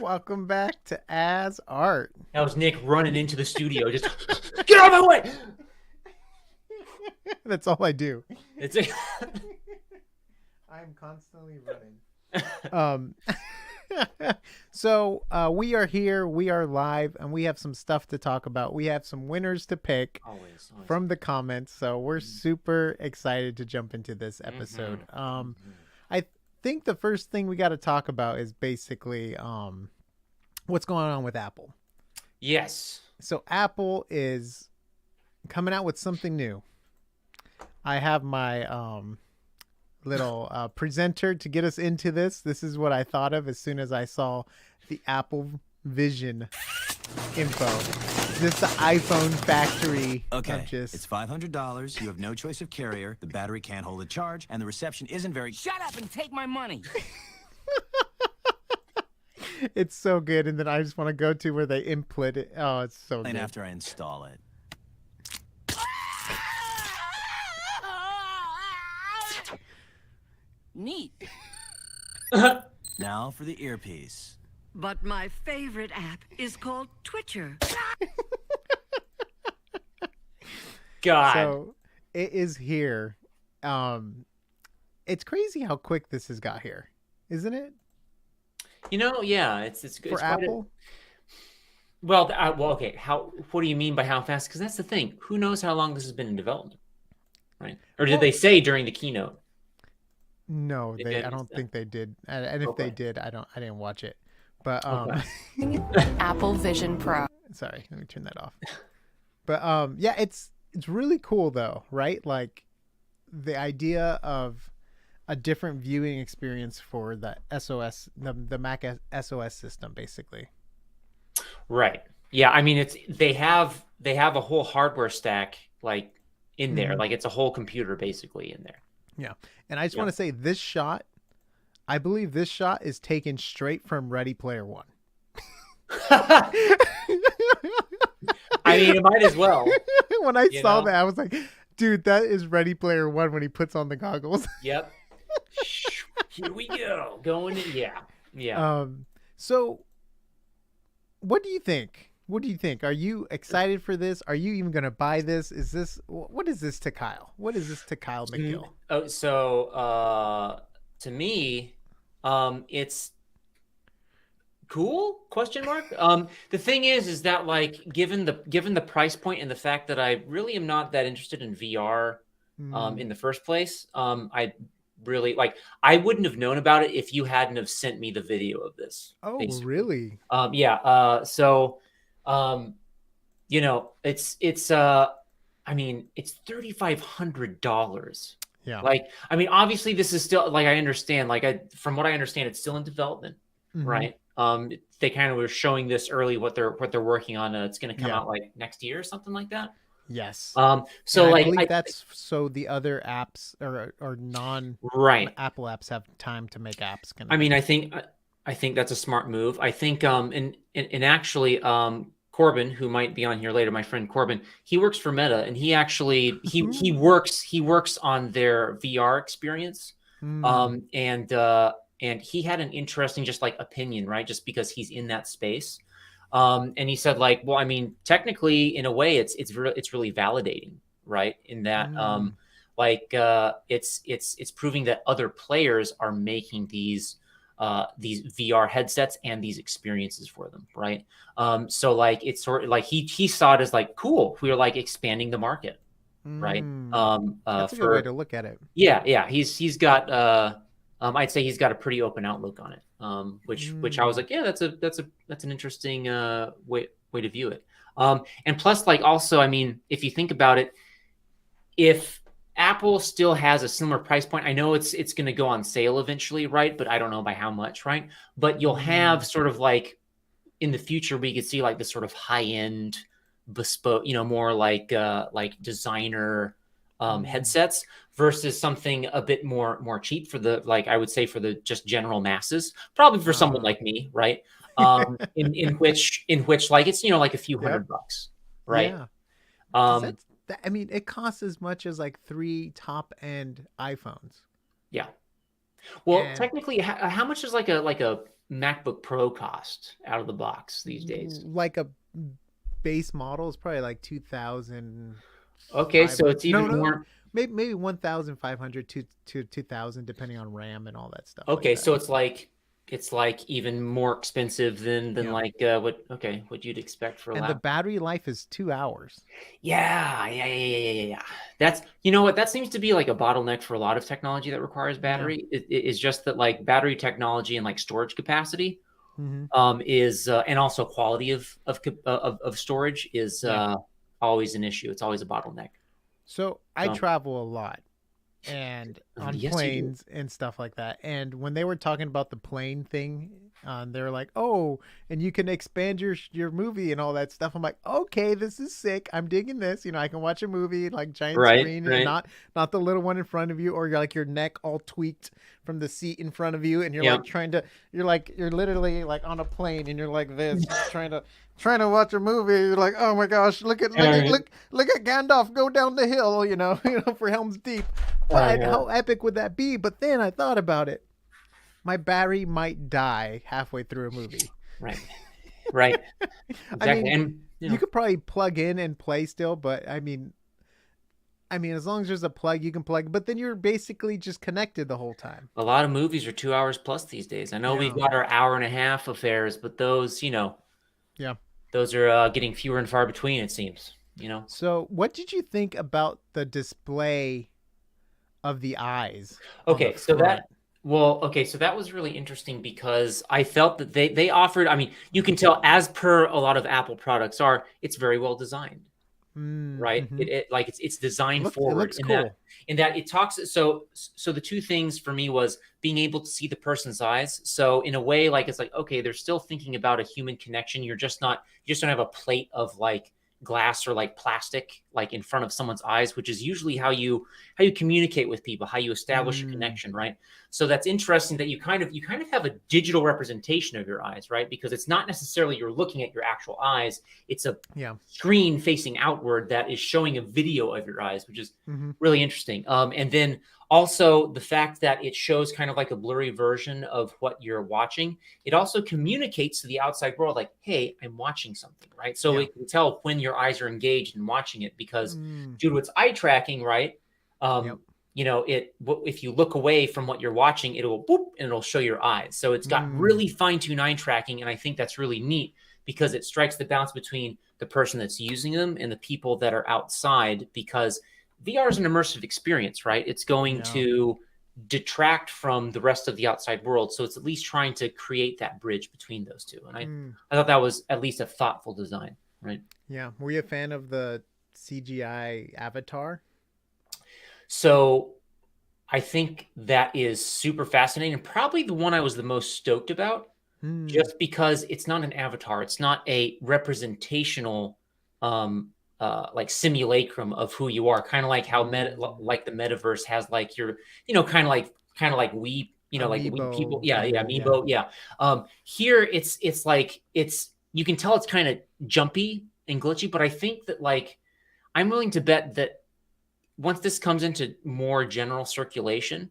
Welcome back to As Art. That was Nick running into the studio. Just get out of my way. That's all I do. It's I'm constantly running. So we are here. We are live, and we have some stuff to talk about. We have some winners to pick always. from the comments. So we're super excited to jump into this episode. I think the first thing we got to talk about is basically what's going on with Apple. Yes. So Apple is coming out with something new. I have my little presenter to get us into this. This is what I thought of as soon as I saw the Apple Vision info. This is the iPhone factory. Okay, it's $500. You have no choice of carrier. The battery can't hold a charge, and the reception isn't very... Shut up and take my money. It's so good, and then I just want to go to where they input it. Oh, it's so good. And after I install it. Neat. Now for the earpiece. But my favorite app is called Twitcher. God. So it is here. It's crazy how quick this has got here, isn't it? You know, yeah, it's good For Apple. Well, okay. What do you mean by how fast? Because that's the thing. Who knows how long this has been in development, right? Or did they say during the keynote? No, I don't think they did. And if they did, I didn't watch it. But Apple Vision Pro. Sorry, let me turn that off. But yeah, it's really cool though, right? Like the idea of a different viewing experience for the SOS, the Mac SOS system, basically. Right. Yeah. I mean, they have a whole hardware stack like in there, like it's a whole computer basically in there. Yeah. And I just want to say this shot, I believe this shot is taken straight from Ready Player One. I mean, it might as well. When I saw that, I was like, dude, that is Ready Player One when he puts on the goggles. Yep. Here we go. Going in. Yeah. Yeah. So what do you think? What do you think? Are you excited for this? Are you even going to buy this? What is this to Kyle? What is this to Kyle McGill? Oh, so to me, it's cool? Question mark. The thing is that like given the price point and the fact that I really am not that interested in VR in the first place, I really like I wouldn't have known about it if you hadn't have sent me the video of this. Oh, basically. really? Yeah. So you know, it's I mean, it's $3,500. Yeah. Like, I mean, obviously this is still like, I understand, like from what I understand, it's still in development, right? They kind of were showing this early, what they're working on. It's going to come out like next year or something like that. Yes. So and like, I believe that's so the other apps or non Apple apps have time to make apps. I mean, I think that's a smart move. I think, and actually, Corbin, who might be on here later, my friend Corbin, he works for Meta, and he actually he works on their VR experience. And he had an interesting just like opinion, right? Just because he's in that space. And he said like, well, I mean, technically in a way it's really validating, right? In that it's proving that other players are making these VR headsets and these experiences for them, right? So like it's sort of like he saw it as like, cool, we're like expanding the market, right? That's a good way to look at it. Yeah. He's got I'd say he's got a pretty open outlook on it, which I was like, yeah, that's an interesting way to view it. And plus, like, also, I mean, if you think about it, if Apple still has a similar price point, I know it's going to go on sale eventually, right? But I don't know by how much, right? But you'll have sort of like in the future we could see like this sort of high end, bespoke, more like designer headsets versus something a bit more cheap for the, like, I would say for the just general masses, probably for someone like me, right? In which like it's like a few Yep. $100, right? Yeah. 'Cause Um, I mean, it costs as much as like 3 top end iPhones. yeah. Well, And technically, how much does like a MacBook Pro cost out of the box these days? like a base model is probably like 2,000. Okay, so it's No, even no, more. maybe 1,500 to 2,000, depending on RAM and all that stuff like Okay, that. so it's like even more expensive than Yeah. like what you'd expect for a And the laptop. battery life is 2 hours. Yeah. That's, you know what, that seems to be like a bottleneck for a lot of technology that requires Yeah. battery. It is just that like battery technology and like storage capacity Mm-hmm. is and also quality of storage is Yeah. always an issue. It's always a bottleneck. So I So, travel a lot and on yes, you do. planes and stuff like that. And when they were talking about the plane thing, they were like, "Oh, and you can expand your movie and all that stuff." I'm like, "Okay, this is sick. I'm digging this. I can watch a movie like giant Right, screen and right. not the little one in front of you, or you're like your neck all tweaked from the seat in front of you, and you're Yeah. like you're literally like on a plane and you're like this, trying to watch a movie. You're like, oh my gosh, look at Gandalf go down the hill, for Helm's Deep. But Yeah. how epic would that be? But then I thought about it. My battery might die halfway through a movie. Right. Right. I Exactly. mean, And you could probably plug in and play still, but I mean, as long as there's a plug, you can plug. But then you're basically just connected the whole time. a lot of movies are 2 hours plus these days. I know we've Yeah. got our hour and a half affairs, but those, Yeah. those are getting fewer and far between, it seems. So, what did you think about the display of the eyes on the Okay, so front? so that was really interesting because I felt that they offered, I mean, you can tell as per a lot of Apple products it's very well designed. Right, Mm-hmm. it like it's designed It forward looks cool. in that it talks. So the two things for me was being able to see the person's eyes. So in a way, like, it's like, okay, they're still thinking about a human connection. You just don't have a plate of like glass or like plastic like in front of someone's eyes, which is usually how you communicate with people, how you establish a connection, right? So that's interesting that you kind of have a digital representation of your eyes, right? Because it's not necessarily you're looking at your actual eyes, it's a Yeah. screen facing outward that is showing a video of your eyes, which is Mm-hmm. really interesting. And then also the fact that it shows kind of like a blurry version of what you're watching. It also communicates to the outside world, like, hey, I'm watching something, right? So Yeah. it can tell when your eyes are engaged in watching it because Mm. due to its eye tracking, right? Yep. If you look away from what you're watching, it'll boop and it'll show your eyes. So it's got Mm. really fine-tuned eye tracking, and I think that's really neat because it strikes the balance between the person that's using them and the people that are outside, because VR is an immersive experience, right? It's going Yeah. to detract from the rest of the outside world. So it's at least trying to create that bridge between those two. And I thought that was at least a thoughtful design, right? Yeah. Were you a fan of the CGI avatar? So I think that is super fascinating and probably the one I was the most stoked about, just because it's not an avatar. It's not a representational like simulacrum of who you are, kind of like how like the metaverse has like your, kind of like we, like we people, Amiibo yeah, kind of, amiibo, yeah. Here it's like you can tell it's kind of jumpy and glitchy, but I think that, like, I'm willing to bet that once this comes into more general circulation,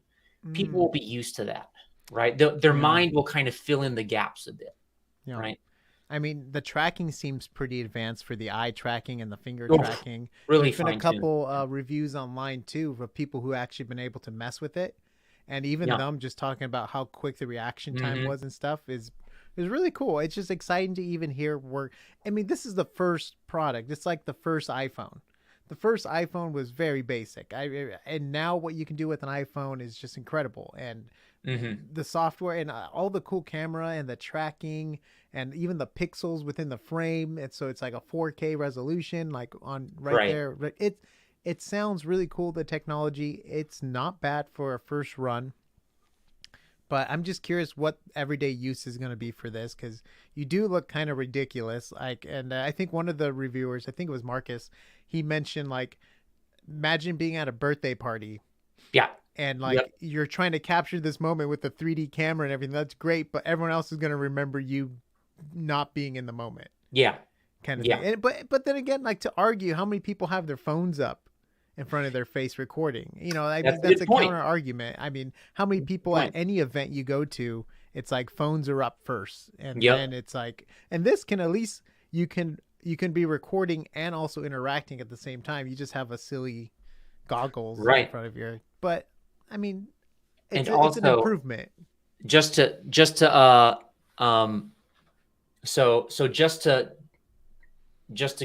people will be used to that, right? Their mind will kind of fill in the gaps a bit, Yeah. right? I mean, the tracking seems pretty advanced for the eye tracking and the finger Oh, tracking. really There's been a fine-tuned. couple reviews online too of people who actually been able to mess with it, and even Yeah. them just talking about how quick the reaction time Mhm. was and stuff is really cool. It's just exciting to even hear where. I mean, this is the first product. It's like the first iPhone the first iPhone was very basic. And now what you can do with an iPhone is just incredible. And the software and all the cool camera and the tracking and even the pixels within the frame. And so it's like a 4K resolution, like on right there. It sounds really cool. The technology, it's not bad for a first run. But I'm just curious what everyday use is going to be for this, because you do look kind of ridiculous. Like, and I think one of the reviewers, I think it was Marcus, he mentioned like, imagine being at a birthday party. Yeah. And like you're trying to capture this moment with the 3D camera and everything. That's great, but everyone else is going to remember you not being in the moment. Yeah. Kind of thing. And, but then again, like to argue, how many people have their phones up in front of their face recording? You know, I mean, that's a counter argument. I mean, how many people at any event you go to, it's like phones are up first, and then it's like, and this can at least you can be recording and also interacting at the same time. You just have a silly goggles in front of your, but I mean, it's an improvement. Just to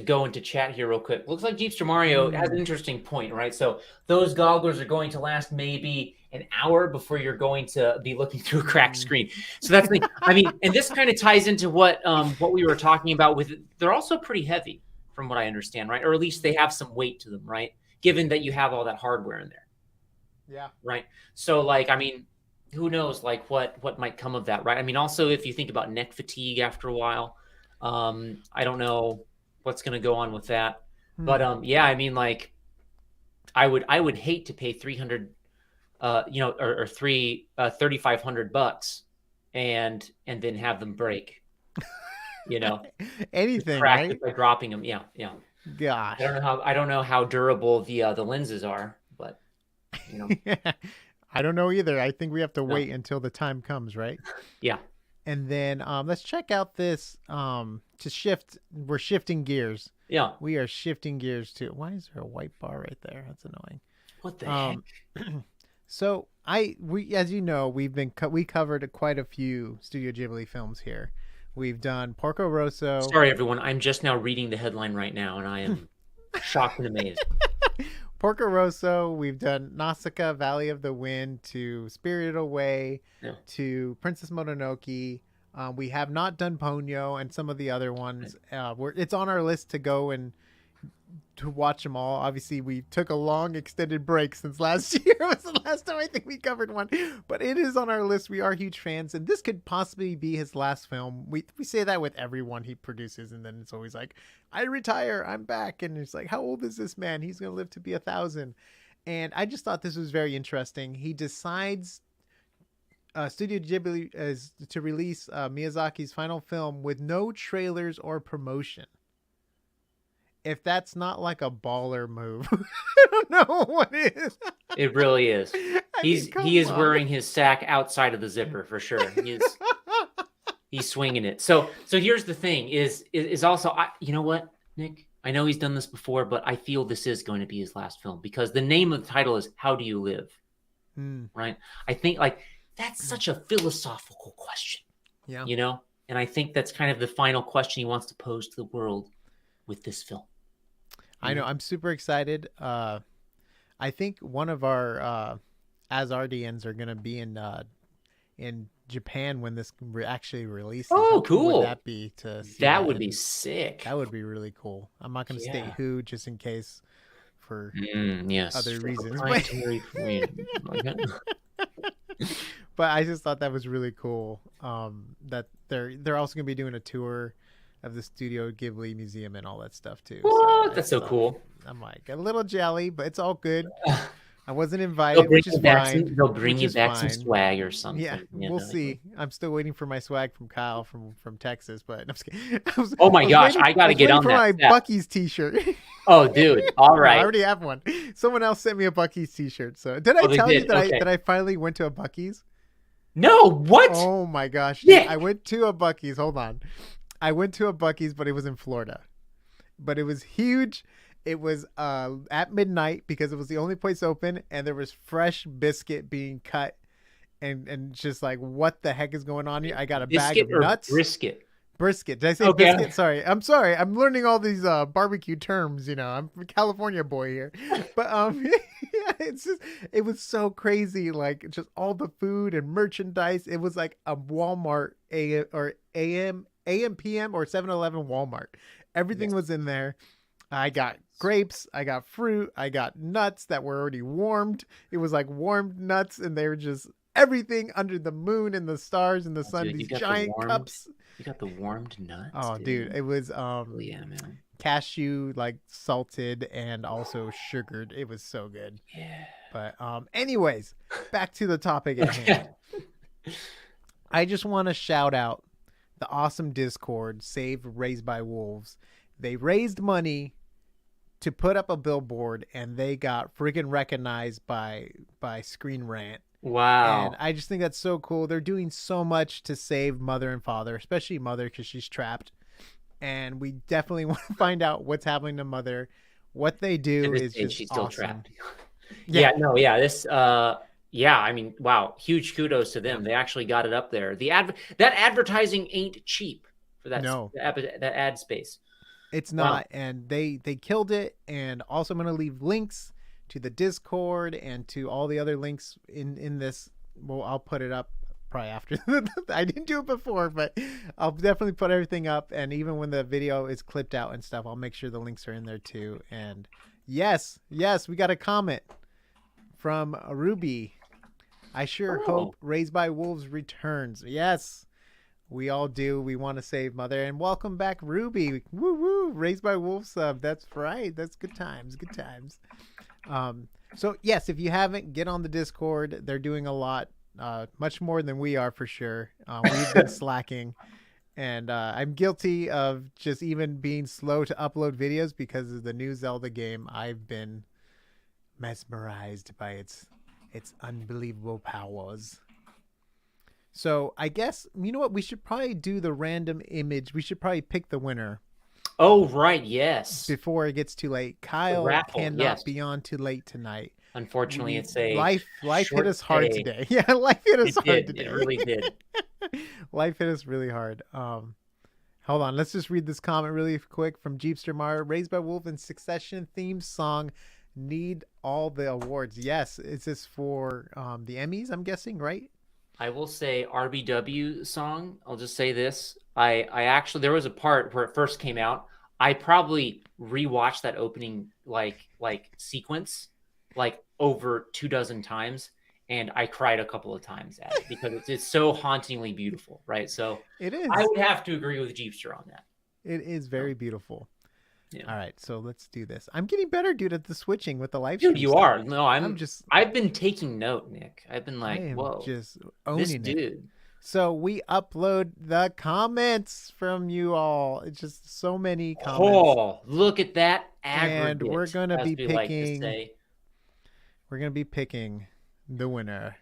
go into chat here real quick. Looks like Jeepster Mario has an interesting point, right? So those goggles are going to last maybe an hour before you're going to be looking through a cracked screen. So that's the, I mean, and this kind of ties into what we were talking about with, they're also pretty heavy from what I understand, right? Or at least they have some weight to them, right? Given that you have all that hardware in there. Yeah. Right. So like, I mean, who knows like what might come of that, right? I mean, also if you think about neck fatigue after a while, I don't know what's going to go on with that. But yeah, I mean, like I would hate to pay 300 you know, or $3,500 and then have them break, you know, anything, right? By dropping them. Yeah. Gosh. I don't know how durable the lenses are, but you know. I don't know either. I think we have to wait until the time comes, right? Yeah. And then let's check out this we're shifting gears. Yeah. We are shifting gears too. Why is there a white bar right there? That's annoying. What the heck? So we as you know, we covered quite a few Studio Ghibli films here. We've done Porco Rosso. Sorry everyone, I'm just now reading the headline right now and I am shocked and amazed. Porco Rosso, we've done Nausicaa, Valley of the Wind, to Spirited Away, to Princess Mononoke. We have not done Ponyo and some of the other ones. It's on our list to go and to watch them all. Obviously, we took a long extended break since last year. It was the last time I think we covered one, but it is on our list. We are huge fans, and this could possibly be his last film. We say that with everyone he produces, and then it's always like, I retire, I'm back, and it's like, how old is this man? He's gonna live to be 1,000. And I just thought this was very interesting. He decides Studio Ghibli is to release Miyazaki's final film with no trailers or promotion. If that's not like a baller move, I don't know what is. It really is. He is wearing his sack outside of the zipper for sure. He's swinging it. So here's the thing: is also, you know what, Nick? I know he's done this before, but I feel this is going to be his last film because the name of the title is "How Do You Live?" Right? I think like that's such a philosophical question. Yeah. You know, and I think that's kind of the final question he wants to pose to the world with this film. I know. I'm super excited. I think one of our Asardians are going to be in Japan when this actually releases. Oh, cool! Would that be to see that? Would be sick. That would be really cool. I'm not going to state who, just in case, for other reasons. But I just thought that was really cool. That they're also going to be doing a tour of the Studio Ghibli Museum and all that stuff too. What? So that's so cool. I'm like a little jelly, but it's all good. I wasn't invited, which is fine. They'll bring you back some swag or something. Yeah, we'll see. I'm still waiting for my swag from Kyle from Texas, but I'm just kidding. Oh my gosh, I got to get on that. My Buc-ee's t-shirt. Oh, dude. All right. I already have one. Someone else sent me a Buc-ee's t-shirt. So did I tell you that I finally went to a Buc-ee's? No, what? Oh my gosh. Yeah. I went to a Buc-ee's. Hold on. I went to a Buc-ee's, but it was in Florida. But it was huge. It was at midnight because it was the only place open, and there was fresh biscuit being cut, and just like, what the heck is going on here? I got a bag of nuts. Brisket. Brisket. Did I say Okay. biscuit? Sorry. I'm sorry. I'm learning all these barbecue terms, I'm a California boy here. But yeah, it was so crazy, like just all the food and merchandise. It was like a Walmart AM PM or 7-Eleven Walmart. Everything Yes. was in there. I got grapes, I got fruit, I got nuts that were already warmed. It was like warmed nuts, and they were just everything under the moon and the stars and the sun. Dude, These giant cups. You got the warmed nuts. Oh, dude, it was Oh, yeah, man. cashew, like salted and also sugared. It was so good. Yeah. But anyways, back to the topic at hand. I just want to shout out the awesome Discord, Save Raised by Wolves. They raised money to put up a billboard, and they got freaking recognized by Screen Rant. Wow. And I just think that's so cool. They're doing so much to save mother and father, especially mother because she's trapped. And we definitely want to find out what's happening to mother. What they do is just she's still awesome. trapped. Yeah. No. Yeah. This. Yeah. I mean, wow. Huge kudos to them. They actually got it up there. That advertising ain't cheap for that. No. That ad space. It's not. And they killed it. And also I'm going to leave links to the Discord and to all the other links in this. Well, I'll put it up probably after. I didn't do it before, but I'll definitely put everything up. And even when the video is clipped out and stuff, I'll make sure the links are in there too. And yes, we got a comment from Ruby. I sure hope Raised by Wolves returns. Yes, we all do. We want to save mother. And welcome back, Ruby. Woo woo. Raised by Wolves sub. That's right. That's good times. Good times. So yes, if you haven't, get on the Discord. They're doing a lot, much more than we are for sure. We've been slacking, and I'm guilty of just even being slow to upload videos because of the new Zelda game. I've been mesmerized by its unbelievable powers. So I guess, you know what, we should probably do the random image. We should probably pick the winner. Oh, right. Yes. Before it gets too late. Kyle cannot be on too late tonight. Unfortunately, it's a life hit us hard today. Yeah, life hit us hard today. It really did. Life hit us really hard. Hold on, let's just read this comment really quick from Jeepster Mar. Raised by Wolf and Succession theme song need all the awards. Yes, is this for the Emmys, I'm guessing, right? I will say RBW song. I'll just say this. I actually, there was a part where it first came out. I probably rewatched that opening like sequence like over 24 times, and I cried a couple of times at it because it's so hauntingly beautiful, right? So it is. I would have to agree with Jeepster on that. It is very beautiful. Yeah. All right, so let's do this. I'm getting better, dude, at the switching with the live Dude, stream you stuff. are. No, I've been taking note, Nick. I've been like, whoa, just owning this dude. It. So we upload the comments from you all. It's just so many comments. Oh, look at that aggregate. And we're gonna be picking. Like to say. We're gonna be picking the winner.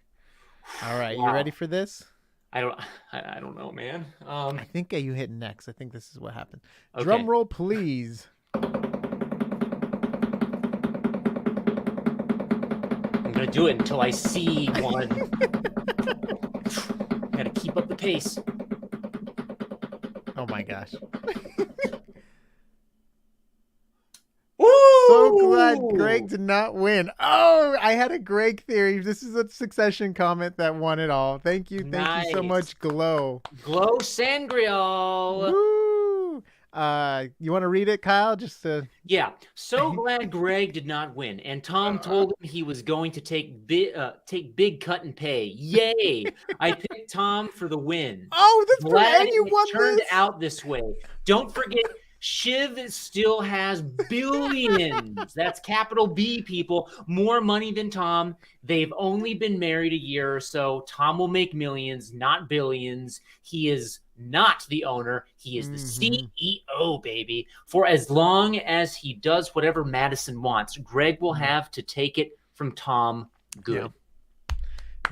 All right, Wow. You ready for this? I don't know, man. I think you hit next. I think this is what happened. Okay. Drum roll, please. I'm gonna do it until I see one. Gotta keep up the pace. Oh my gosh. So So glad Greg did not win. Oh, I had a Greg theory. This is a Succession comment that won it all. Thank you so much, Glow. Glow Sangreal. Woo! You want to read it, Kyle? Just to... Yeah. So glad Greg did not win, and Tom told him he was going to take big cut and pay. Yay! I picked Tom for the win. Oh, that's glad and you it won turned this. out this way. Don't forget, Shiv still has billions. That's capital B, people. More money than Tom. They've only been married a year or so. Tom will make millions, not billions. He is not the owner. He is the CEO, baby. For as long as he does whatever Madison wants, Greg will have to take it from Tom. Good. Yeah.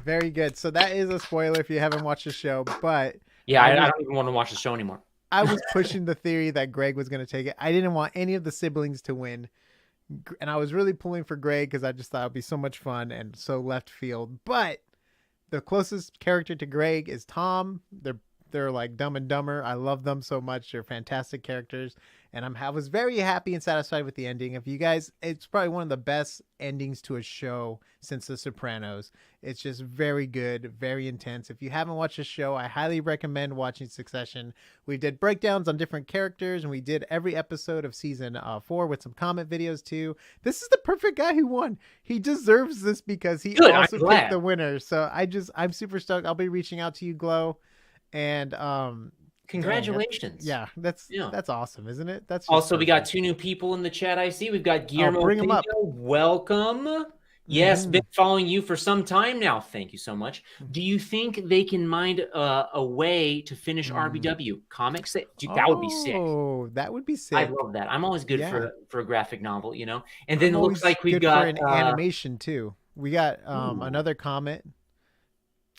Very good. So that is a spoiler if you haven't watched the show, but yeah, I don't even want to watch the show anymore. I was pushing the theory that Greg was going to take it. I didn't want any of the siblings to win. And I was really pulling for Greg because I just thought it would be so much fun and so left field. But the closest character to Greg is Tom. They're They're like Dumb and Dumber. I love them so much. They're fantastic characters, and I was very happy and satisfied with the ending. If you guys, it's probably one of the best endings to a show since The Sopranos. It's just very good, very intense. If you haven't watched the show, I highly recommend watching Succession. We did breakdowns on different characters, and we did every episode of season 4 with some comment videos too. This is the perfect guy who won. He deserves this because he Good, also I'm glad. picked the winner. So I'm super stoked. I'll be reaching out to you, Glow. And Congratulations. yeah, that's awesome, isn't it? That's just Also, we got perfect. 2 new people in the chat. I see we've got Guillermo. bring 'em Pinto. up. Welcome. Yes, Mhm. been following you for some time now. Thank you so much. Do you think they can mind a way to finish RBW comics? That would be sick. Oh, that would be sick. I love that. I'm always good Yeah. for a graphic novel, you know. And then I'm it looks always like we've good got for an animation too. We got another comment.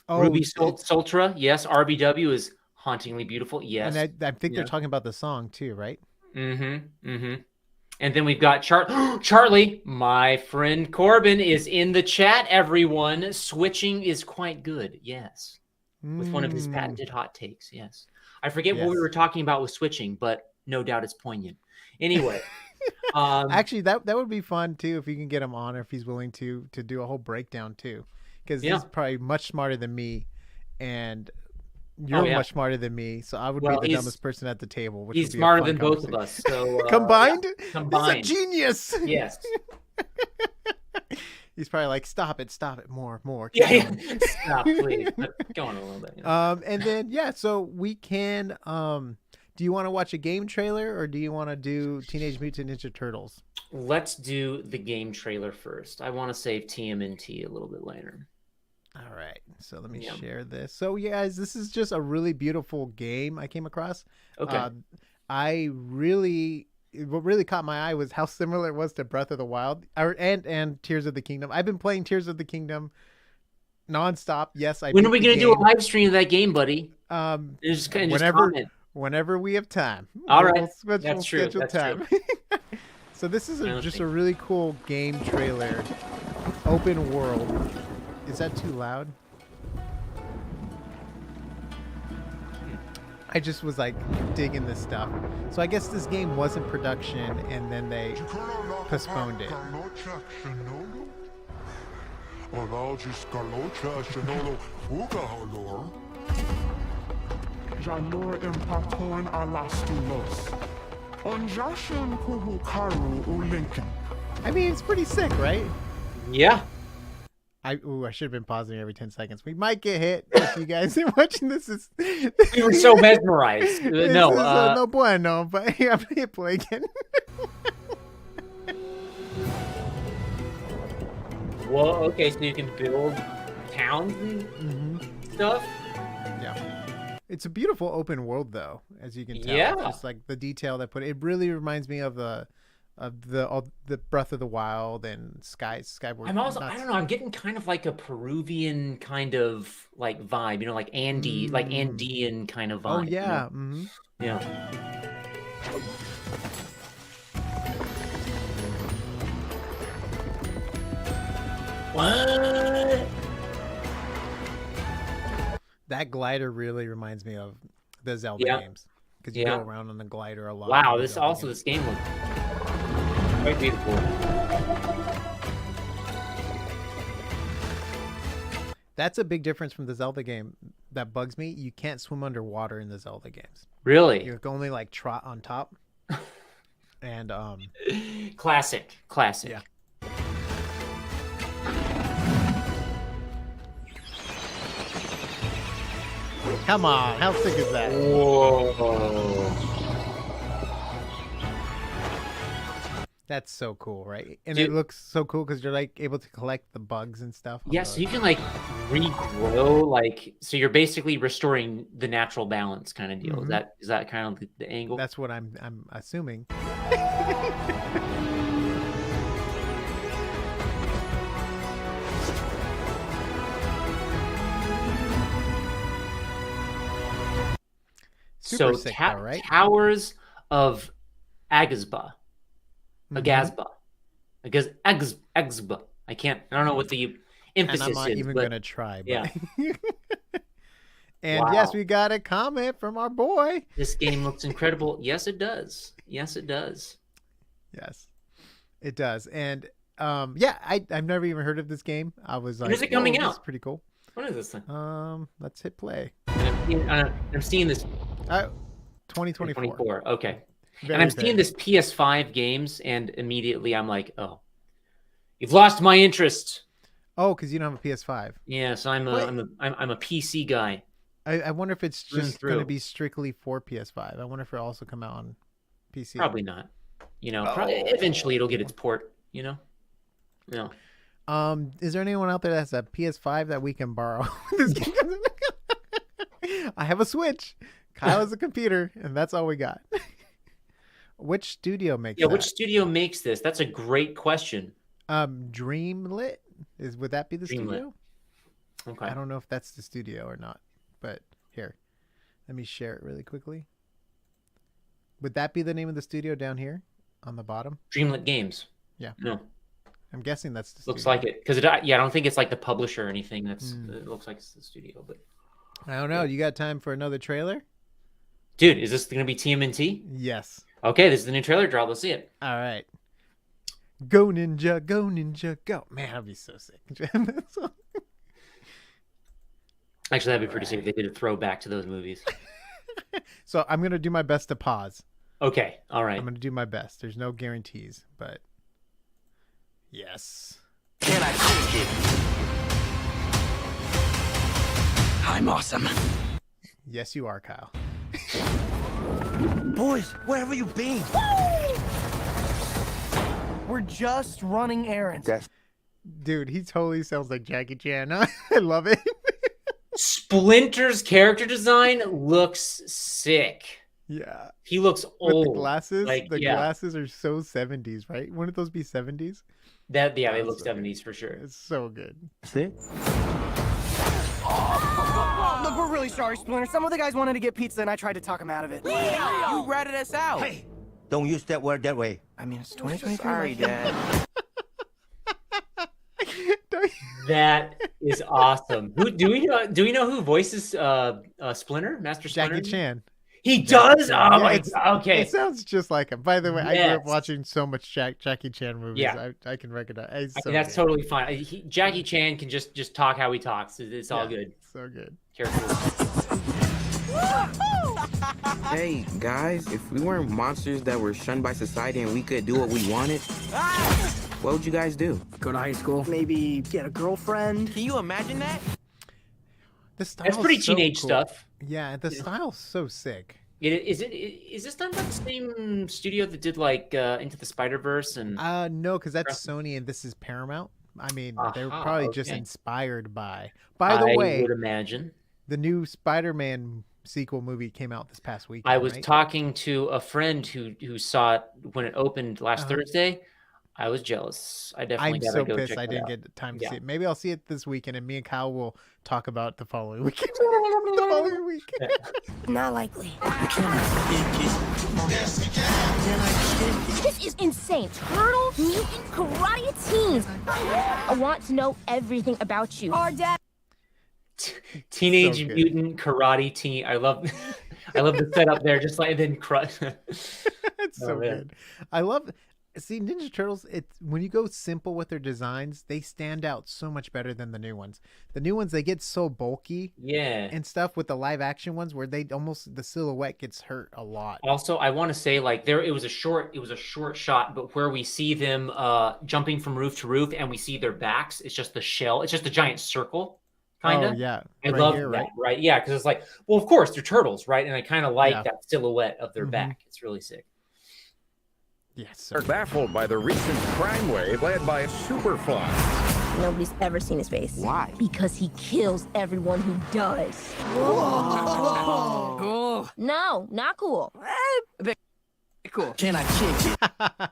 Ruby it's- Sultra. Yes, RBW is hauntingly beautiful. Yes. and I think Yeah. they're talking about the song too, right? And then we've got Charlie. My friend Corbin is in the chat, everyone. Switching is quite good. Yes. With one of his patented hot takes. Yes. I forget what we Yes. were talking about with switching, but no doubt it's poignant. Anyway. Actually, that would be fun too if you can get him on, or if he's willing to do a whole breakdown too, because he's probably much smarter than me, and you're much smarter than me. So I would be the dumbest person at the table. Which He's would be a smarter fun than both of us. So combined, combined. He's a genius. Yes. He's probably like, stop it, more. Yeah. Stop, please. Go on a little bit. And then so we can. Do you want to watch a game trailer, or do you want to do Teenage Mutant Ninja Turtles? Let's do the game trailer first. I want to save TMNT a little bit later. All right, so let me share this. So, you guys, this is just a really beautiful game I came across. Okay. What really caught my eye was how similar it was to Breath of the Wild and Tears of the Kingdom. I've been playing Tears of the Kingdom nonstop. Yes, When are we going to do a live stream of that game, buddy? Just comment. Whenever we have time. All right. We'll schedule time. So this is just a really cool game trailer. Open world. Is that too loud? I just was like digging this stuff. So I guess this game was in production and then they postponed it. I mean, it's pretty sick, right? Yeah. I should have been pausing every 10 seconds. We might get hit if you guys are watching this. We were so mesmerized. No bueno, but I'm going to play again. Well, okay, so you can build towns and stuff. Yeah. It's a beautiful open world, though, as you can tell. Yeah. Just like the detail that it really reminds me of the Breath of the Wild and Skyward. I don't know. I'm getting kind of like a Peruvian kind of like vibe, you know, like Andean kind of vibe. Oh yeah. You know? Yeah. What? That glider really reminds me of the Zelda games because you go around on the glider a lot. Wow, this game looks quite beautiful. That's a big difference from the Zelda game that bugs me. You can't swim underwater in the Zelda games. Really? You can only like trot on top. And classic. Yeah. Come on, how sick is that? Whoa. That's so cool, right? And Dude. it looks so cool because you're like able to collect the bugs and stuff. Yeah, so you can like regrow, so you're basically restoring the natural balance kind of deal. Is that kind of the angle? That's what I'm assuming. Super sick, though, right? Towers of Agazba. Agazba. Agazba. I don't know what the emphasis and I'm not is. even gonna try. But... Yeah. And Wow. yes, we got a comment from our boy. This game looks incredible. Yes, it does. Yes, it does. Yes, it does. And yeah, I've never even heard of this game. I was like, When is it coming "Whoa, this out? is pretty cool." What is this thing? Let's hit play. I'm seeing this 2024. 24. Okay. Very And I'm fair. seeing this PS5 games, and immediately I'm like, oh, you've lost my interest. Oh, because you don't have a PS5. Yes, I'm a PC guy. I wonder if it's Through and just going to through. be strictly for PS5. I wonder if it'll also come out on PC. Probably not. Oh. Eventually it'll get its port. No. Is there anyone out there that has a PS5 that we can borrow? This game doesn't- I have a Switch. Kyle has a computer, and that's all we got. Which studio makes Yeah, that? which studio makes this? That's a great question. Dreamlit? Would that be the Dreamlit. studio? Okay. I don't know if that's the studio or not, but here, let me share it really quickly. Would that be the name of the studio down here on the bottom? Dreamlit Games. Yeah. No. I'm guessing that's the Looks studio. like it. Because I don't think it's like the publisher or anything. It looks like it's the studio, but I don't know. You got time for another trailer? dude, is this gonna be TMNT? Yes. Okay, this is the new trailer drop. Let's see it. All right. Go Ninja, go Ninja, go. Man, that'd be so sick. Actually, that'd be pretty sick if they did a throwback to those movies. So I'm going to do my best to pause. Okay, all right. I'm going to do my best. There's no guarantees, but yes. Can I take it? I'm awesome. Yes, you are, Kyle. Boys, where have you been? We're just running errands. Dude, he totally sounds like Jackie Chan. I love it. Splinter's character design looks sick. Yeah. He looks With old. the glasses. Like, The yeah. glasses are so 70s, right? Wouldn't those be 70s? They That's look so 70s for sure. It's so good. See? Look, we're really sorry, Splinter. Some of the guys wanted to get pizza, and I tried to talk them out of it. You ratted us out. Hey, don't use that word that way. I mean, it's 2023. Sorry, Dad. That is awesome. Who do we know? Do we know who voices Splinter, Master Splinter? Jackie Chan. He does. Yeah, Oh my it's- god. Okay. It sounds just like him. By the way, I grew up Yes. watching so much Jackie Chan movies. Yeah. I can recognize. It's I so mean, that's good. totally fine. Jackie Chan can just talk how he talks. It's all Yeah, good. So good. Careful. Hey, guys, if we weren't monsters that were shunned by society and we could do what we wanted, what would you guys do? Go to high school. Maybe get a girlfriend. Can you imagine that? The style That's pretty teenage stuff. Yeah, the style's so sick. Is this done by the same studio that did like Into the Spider-Verse and No, because that's Sony and this is Paramount. I mean, they were Aha, probably just okay. inspired by. By the I way, would imagine. the new Spider-Man sequel movie came out this past week. I was right? talking to a friend who saw it when it opened last Thursday. I was jealous. I definitely I'm gotta so go pissed check I that didn't out. get time to Yeah. see it. Maybe I'll see it this weekend, and me and Kyle will talk about it the following weekend. The following week. Not likely. This is insane. Turtle Mutant Karate Teens. I want to know everything about you. Our dad. Teenage So good. Mutant Karate Teen. I love I love the setup there, just like and then crush. It's so Oh, man. good. I love. See, Ninja Turtles. It's when you go simple with their designs, they stand out so much better than the new ones. The new ones they get so bulky Yeah. and stuff with the live action ones, where they almost the silhouette gets hurt a lot. Also, I want to say like it was a short shot, but where we see them jumping from roof to roof and we see their backs, it's just the shell. It's just a giant circle, kind of. Oh yeah, I right love here, that, right? right? Yeah, because it's like, well, of course they're turtles, right? And I kind of like Yeah. that silhouette of their Mhm. back. It's really sick. Yes. Are baffled by the recent crime wave led by Superfly. Nobody's ever seen his face. Why? Because he kills everyone who does. Cool. No, not cool. Cool. Can I kick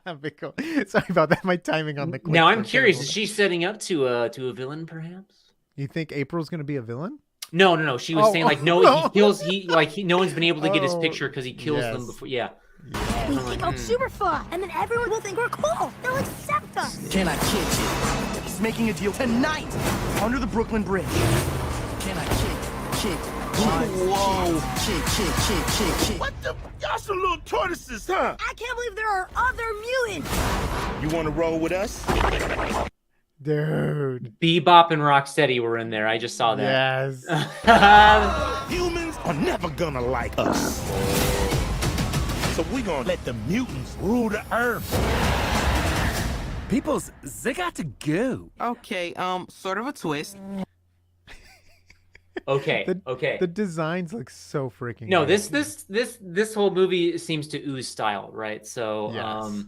it? Big cool. Sorry about that. My timing on the. Now clicks I'm were curious, terrible. is she setting up to a villain, perhaps? You think April's gonna be a villain? No. She was Oh, saying like no, no. he kills. No one's been able to get his Oh, picture because he kills them yes. before. Yeah. We kick out Superfly, and then everyone will think we're cool. They'll accept us. Can I kick it? He's making a deal tonight under the Brooklyn Bridge. Can I kick Whoa. What the? Y'all some little tortoises, huh? I can't believe there are other mutants. You want to roll with us? Dude. Bebop and Rocksteady were in there. I just saw that. Yes. Humans are never gonna like us. So we gonna let the mutants rule the earth. Peoples, they got to go. Okay, sort of a twist. Okay. Okay. The designs look so freaking No, good. this whole movie seems to ooze style, right? So, Yes.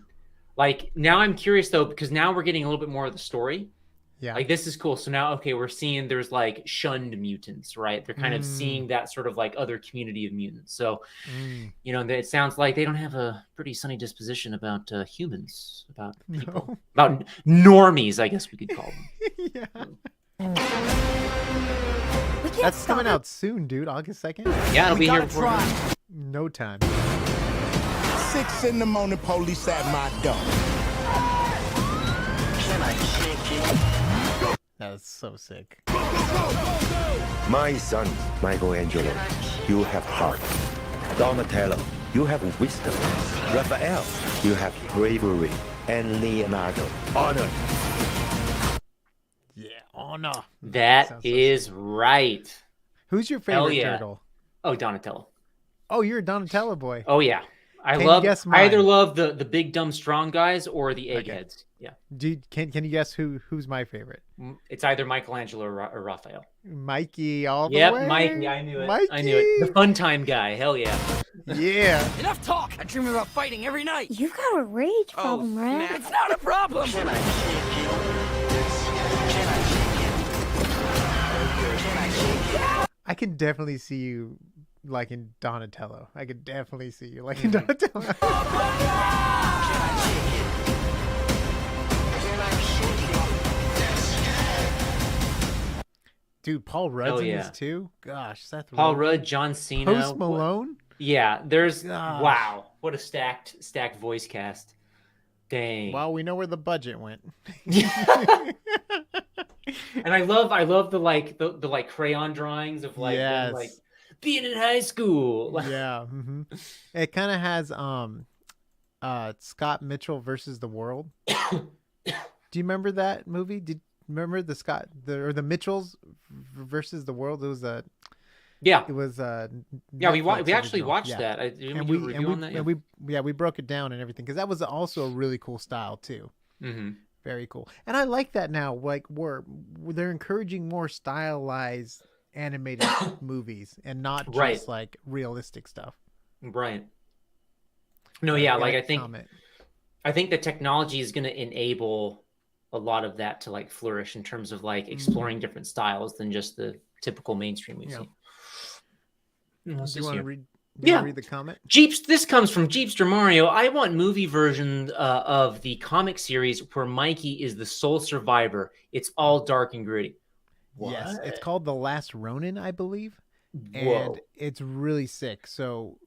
like now I'm curious though, because now we're getting a little bit more of the story. Yeah. Like this is cool. So now, okay, we're seeing there's like shunned mutants, right? They're kind of seeing that sort of like other community of mutants. So, you know, it sounds like they don't have a pretty sunny disposition about humans, about people, about normies, I guess we could call them. Yeah. That's coming out soon, dude. August 2nd. Yeah, it'll be here gotta before. try. No time. 6 in the morning, police at my door. That's so sick. My son, Michelangelo, you have heart. Donatello, you have wisdom. Raphael, you have bravery. And Leonardo, honor. Yeah, honor. That is right. Who's your Hell favorite yeah. turtle? Oh, Donatello. Oh, you're a Donatello boy. Oh yeah. Can you guess I either mine? love the big dumb strong guys or the eggheads. Yeah. Can you guess who's my favorite? It's either Michelangelo or Raphael. Mikey all the Yep, way. Mikey. I knew it. Mikey. I knew it. The fun time guy. Hell yeah. Yeah. Enough talk. I dream about fighting every night. You've got a rage problem, right? It's not a problem. I can definitely see you like in Donatello. I could definitely see you like in Donatello. Dude, Paul Rudd's in this too. Gosh, Seth Paul Rogen. Rudd, John Cena, Post Malone. Yeah, there's Gosh. wow, what a stacked voice cast. Dang. Well, we know where the budget went. And I love the like the like crayon drawings of like them, Yes. like being in high school. Yeah. It kind of has Scott Mitchell versus the World. Do you remember that movie? Remember the Mitchells versus the World? It was a Yeah. It was Yeah, we Netflix actually original. watched Yeah. that. Didn't And we do a review on that? and we broke it down and everything because that was also a really cool style too. Mm-hmm. Very cool. And I like that now. Like they're encouraging more stylized animated movies and not just Right. like realistic stuff. Right. No, yeah, like I think comment. I think the technology is going to enable a lot of that to like flourish in terms of like exploring different styles than just the typical mainstream we see. Do you want to read? Yeah. Read the comment. Jeeps. This comes from Jeepster Mario. I want movie version of the comic series where Mikey is the sole survivor. It's all dark and gritty. What? Yes, it's called The Last Ronin, I believe, Whoa. and it's really sick. So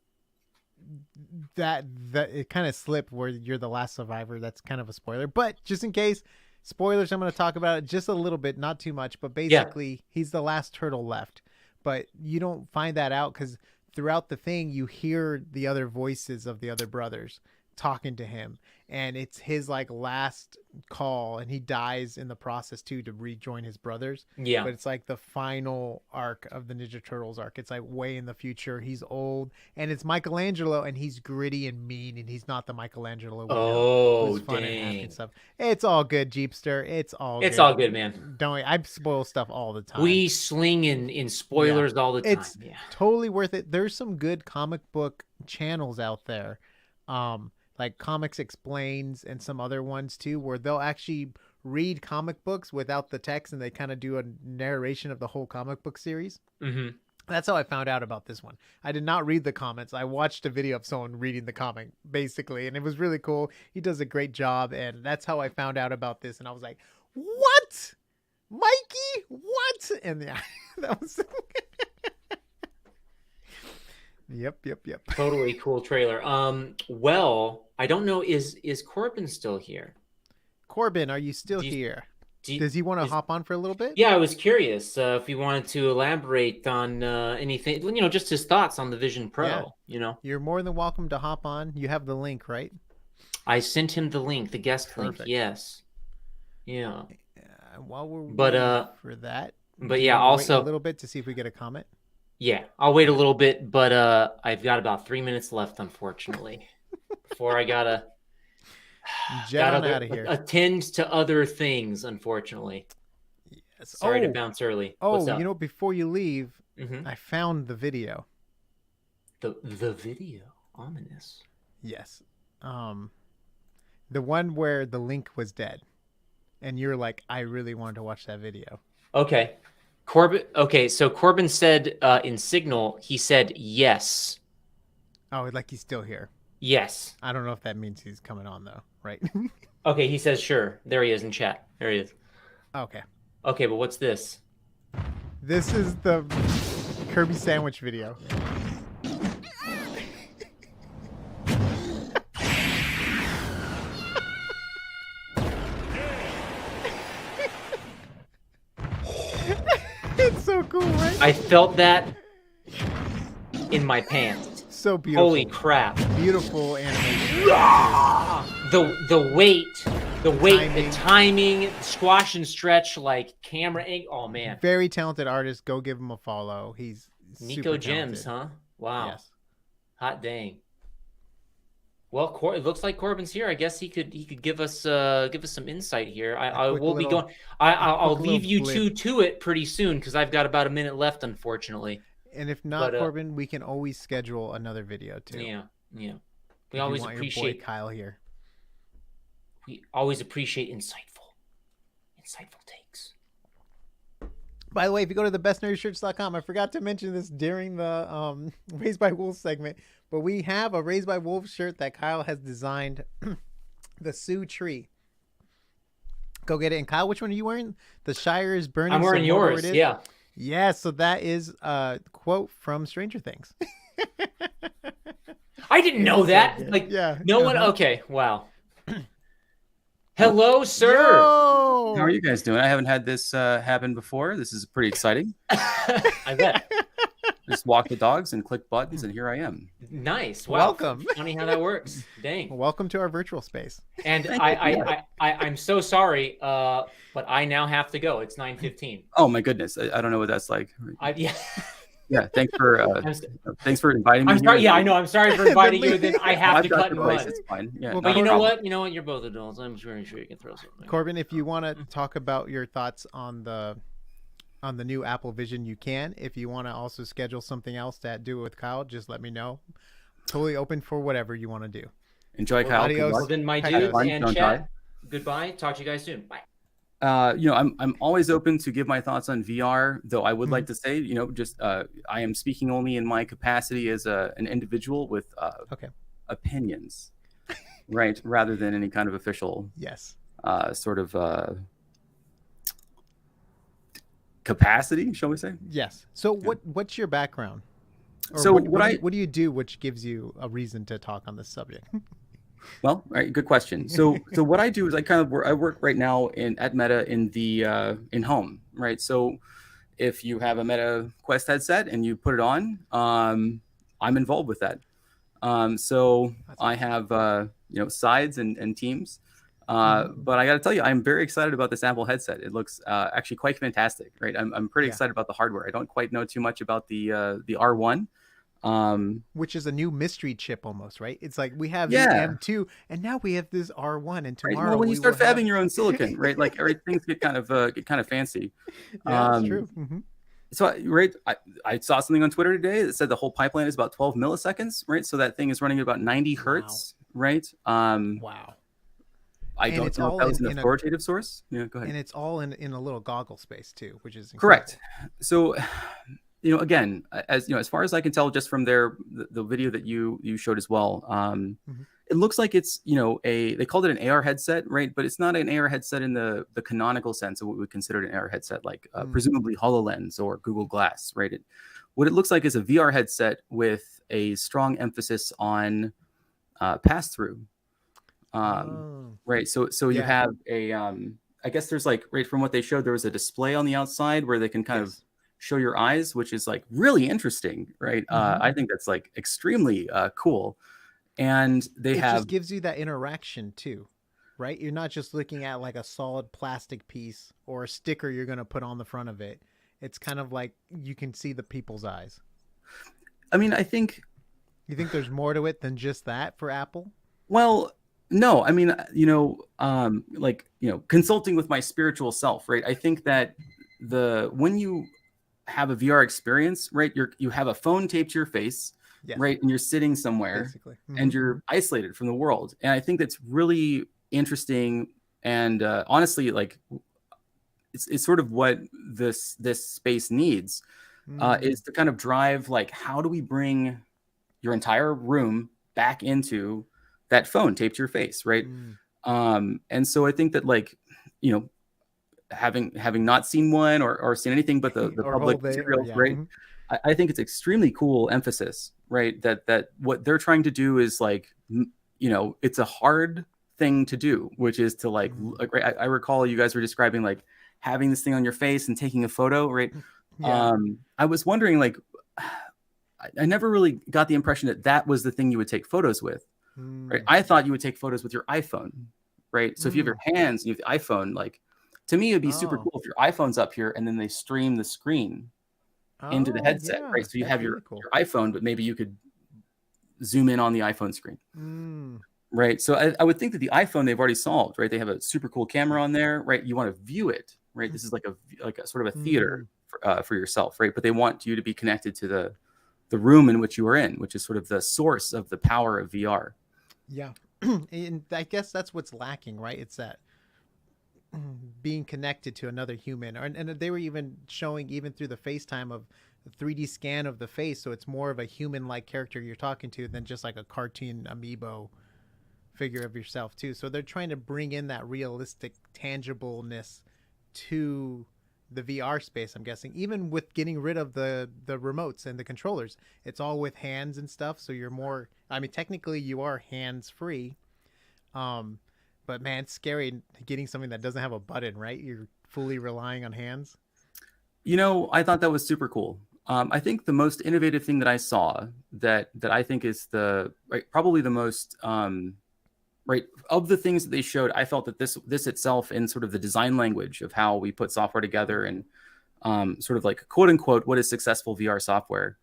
that it kind of slipped where you're the last survivor. That's kind of a spoiler, but just in case, spoilers. I'm going to talk about it just a little bit, not too much, but basically, he's the last turtle left. But you don't find that out because throughout the thing, you hear the other voices of the other brothers talking to him, and it's his like last call, and he dies in the process too to rejoin his brothers. Yeah. But it's like the final arc of the Ninja Turtles arc. It's like way in the future. He's old, and it's Michelangelo, and he's gritty and mean, and he's not the Michelangelo. Oh, dang. And stuff. It's all good, Jeepster. It's all good, man. Don't worry. I spoil stuff all the time. We sling in spoilers all the time. It's totally worth it. There's some good comic book channels out there. Like Comics Explains and some other ones too, where they'll actually read comic books without the text and they kind of do a narration of the whole comic book series. Mm-hmm. That's how I found out about this one. I did not read the comments. I watched a video of someone reading the comic basically, and it was really cool. He does a great job, and that's how I found out about this. And I was like, what? Mikey? What? And yeah, that was Yep. Totally cool trailer. Well, I don't know. Is Corbin still here? Corbin, are you still here? Does he want to hop on for a little bit? Yeah, I was curious if he wanted to elaborate on anything, just his thoughts on the Vision Pro. Yeah. You're more than welcome to hop on. You have the link, right? I sent him the link, the guest link. Yes. Yeah. While we're waiting for that, but yeah, also wait a little bit to see if we get a comment. Yeah, I'll wait a little bit, but I've got about 3 minutes left, unfortunately, before I gotta out of here. Attend to other things, unfortunately. Yes. Sorry to bounce early. Oh, before you leave, Mm-hmm. I found the video. The video, ominous. Yes, the one where the link was dead, and you're like, I really wanted to watch that video. Okay, Corbin. Okay, so Corbin said in Signal, he said yes. Oh, like he's still here. Yes. I don't know if that means he's coming on though, right? Okay, he says sure. There he is in chat. There he is. Okay. Okay, but what's this? This is the Kirby sandwich video. It's so cool, right? I felt that in my pants. So beautiful. Holy crap. Beautiful animation. The weight, the timing, squash and stretch, like camera angle. Oh man. Very talented artist. Go give him a follow. He's Nico Gems, huh? Wow. Yes. Hot dang. Well, it looks like Corbin's here. I guess he could give us some insight here. I'll leave you two to it pretty soon because I've got about a minute left, unfortunately. And if not, Corbin, we can always schedule another video too. Yeah. We always appreciate your boy Kyle here. We always appreciate insightful takes. By the way, if you go to thebestnerdshirts.com, I forgot to mention this during the Raised by Wolves segment, but we have a Raised by Wolves shirt that Kyle has designed, the Sioux Tree. Go get it. And Kyle, which one are you wearing? The Shire is burning. I'm wearing yours, yeah. Yeah, so that is a quote from Stranger Things. I didn't know that. No one. Okay, wow. Hello, sir. Yo! How are you guys doing? I haven't had this happen before. This is pretty exciting. I bet. Just walk the dogs and click buttons, and here I am. Nice. Wow. Welcome. Funny how that works. Dang. Welcome to our virtual space. And I'm so sorry, but I now have to go. It's 9:15. Oh my goodness, I don't know what that's like. Yeah. Yeah. Thanks for inviting me. I'm sorry. Yeah, I know. I'm sorry for inviting you. Then I have to cut and run. It's fine. Yeah. Well, but you know what? You're both adults. I'm sure you can throw something. Corbin, if you want to talk about your thoughts on the new Apple Vision, you can. If you want to also schedule something else to do it with Kyle, just let me know. Totally open for whatever you want to do. Enjoy, Kyle. Adios. Well, then, my dudes and chat. Goodbye. Talk to you guys soon. Bye. I'm always open to give my thoughts on VR, though I would like to say, I am speaking only in my capacity as an individual with opinions, right, rather than any kind of official sort of capacity, shall we say? Yes. So what's your background? Or so what do you do which gives you a reason to talk on this subject? Well, right, good question. So what I do is I work right now at Meta in home, right? So if you have a Meta Quest headset and you put it on, I'm involved with that. So I have sides and teams. But I got to tell you, I'm very excited about this Apple headset. It looks actually quite fantastic, right? I'm pretty excited about the hardware. I don't quite know too much about the R1. Which is a new mystery chip almost, right? It's like we have the M2 and now we have this R1, and tomorrow Well, when you start fabbing your own silicon, right? Like things get kind of fancy. Yeah, that's true. So I saw something on Twitter today that said the whole pipeline is about 12 milliseconds, right? So that thing is running at about 90 hertz, right? Wow. I don't know if that was an authoritative source. Yeah, go ahead. And it's all in a little goggle space too, which is incredible. Correct. So again, as far as I can tell, just from the video that you showed as well, it looks like it's they called it an AR headset, right? But it's not an AR headset in the canonical sense of what we would consider an AR headset, like presumably HoloLens or Google Glass, right? What it looks like is a VR headset with a strong emphasis on pass through, right? So you have I guess there's like, right from what they showed, there was a display on the outside where they can kind of show your eyes, which is like really interesting, right? I think that's like extremely cool. And they It have just gives you that interaction too, right? You're not just looking at like a solid plastic piece or a sticker you're going to put on the front of it. It's kind of like you can see the people's eyes. I mean, I think You think there's more to it than just that for Apple? well, no, I mean, like, consulting with my spiritual self, right? I think that when you have a VR experience, right, you have a phone taped to your face, Yes. right, and you're sitting somewhere, Basically. and you're isolated from the world, and I think that's really interesting, and honestly, like, it's sort of what this space needs, is to kind of drive, like, how do we bring your entire room back into that phone taped to your face, right? And so I think that, like, having not seen one or seen anything but the public materials, right? I think it's extremely cool emphasis, right? That what they're trying to do is like, it's a hard thing to do, which is to like, right, I recall you guys were describing like having this thing on your face and taking a photo, right? Yeah. I was wondering, like, I never really got the impression that that was the thing you would take photos with, right? I thought you would take photos with your iPhone, right? So if you have your hands and you have the iPhone, like, to me, it'd be super cool if your iPhone's up here and then they stream the screen into the headset, right? So you have your iPhone, but maybe you could zoom in on the iPhone screen, right? So I would think that the iPhone they've already solved, right? They have a super cool camera on there, right? You want to view it, right? This is like a sort of a theater for yourself, right? But they want you to be connected to the room in which you are in, which is sort of the source of the power of VR. Yeah. And I guess that's what's lacking, right? It's that being connected to another human, and they were even showing even through the FaceTime of the 3D scan of the face, so it's more of a human-like character you're talking to than just like a cartoon amiibo figure of yourself too. So they're trying to bring in that realistic tangibleness to the VR space, I'm guessing, even with getting rid of the remotes and the controllers. It's all with hands and stuff, so you're more, I mean, technically you are hands free, but man, it's scary getting something that doesn't have a button, right? You're fully relying on hands. I thought that was super cool. I think the most innovative thing that I saw that I think is probably the most right of the things that they showed, I felt that this itself, in sort of the design language of how we put software together and sort of like quote unquote what is successful VR software,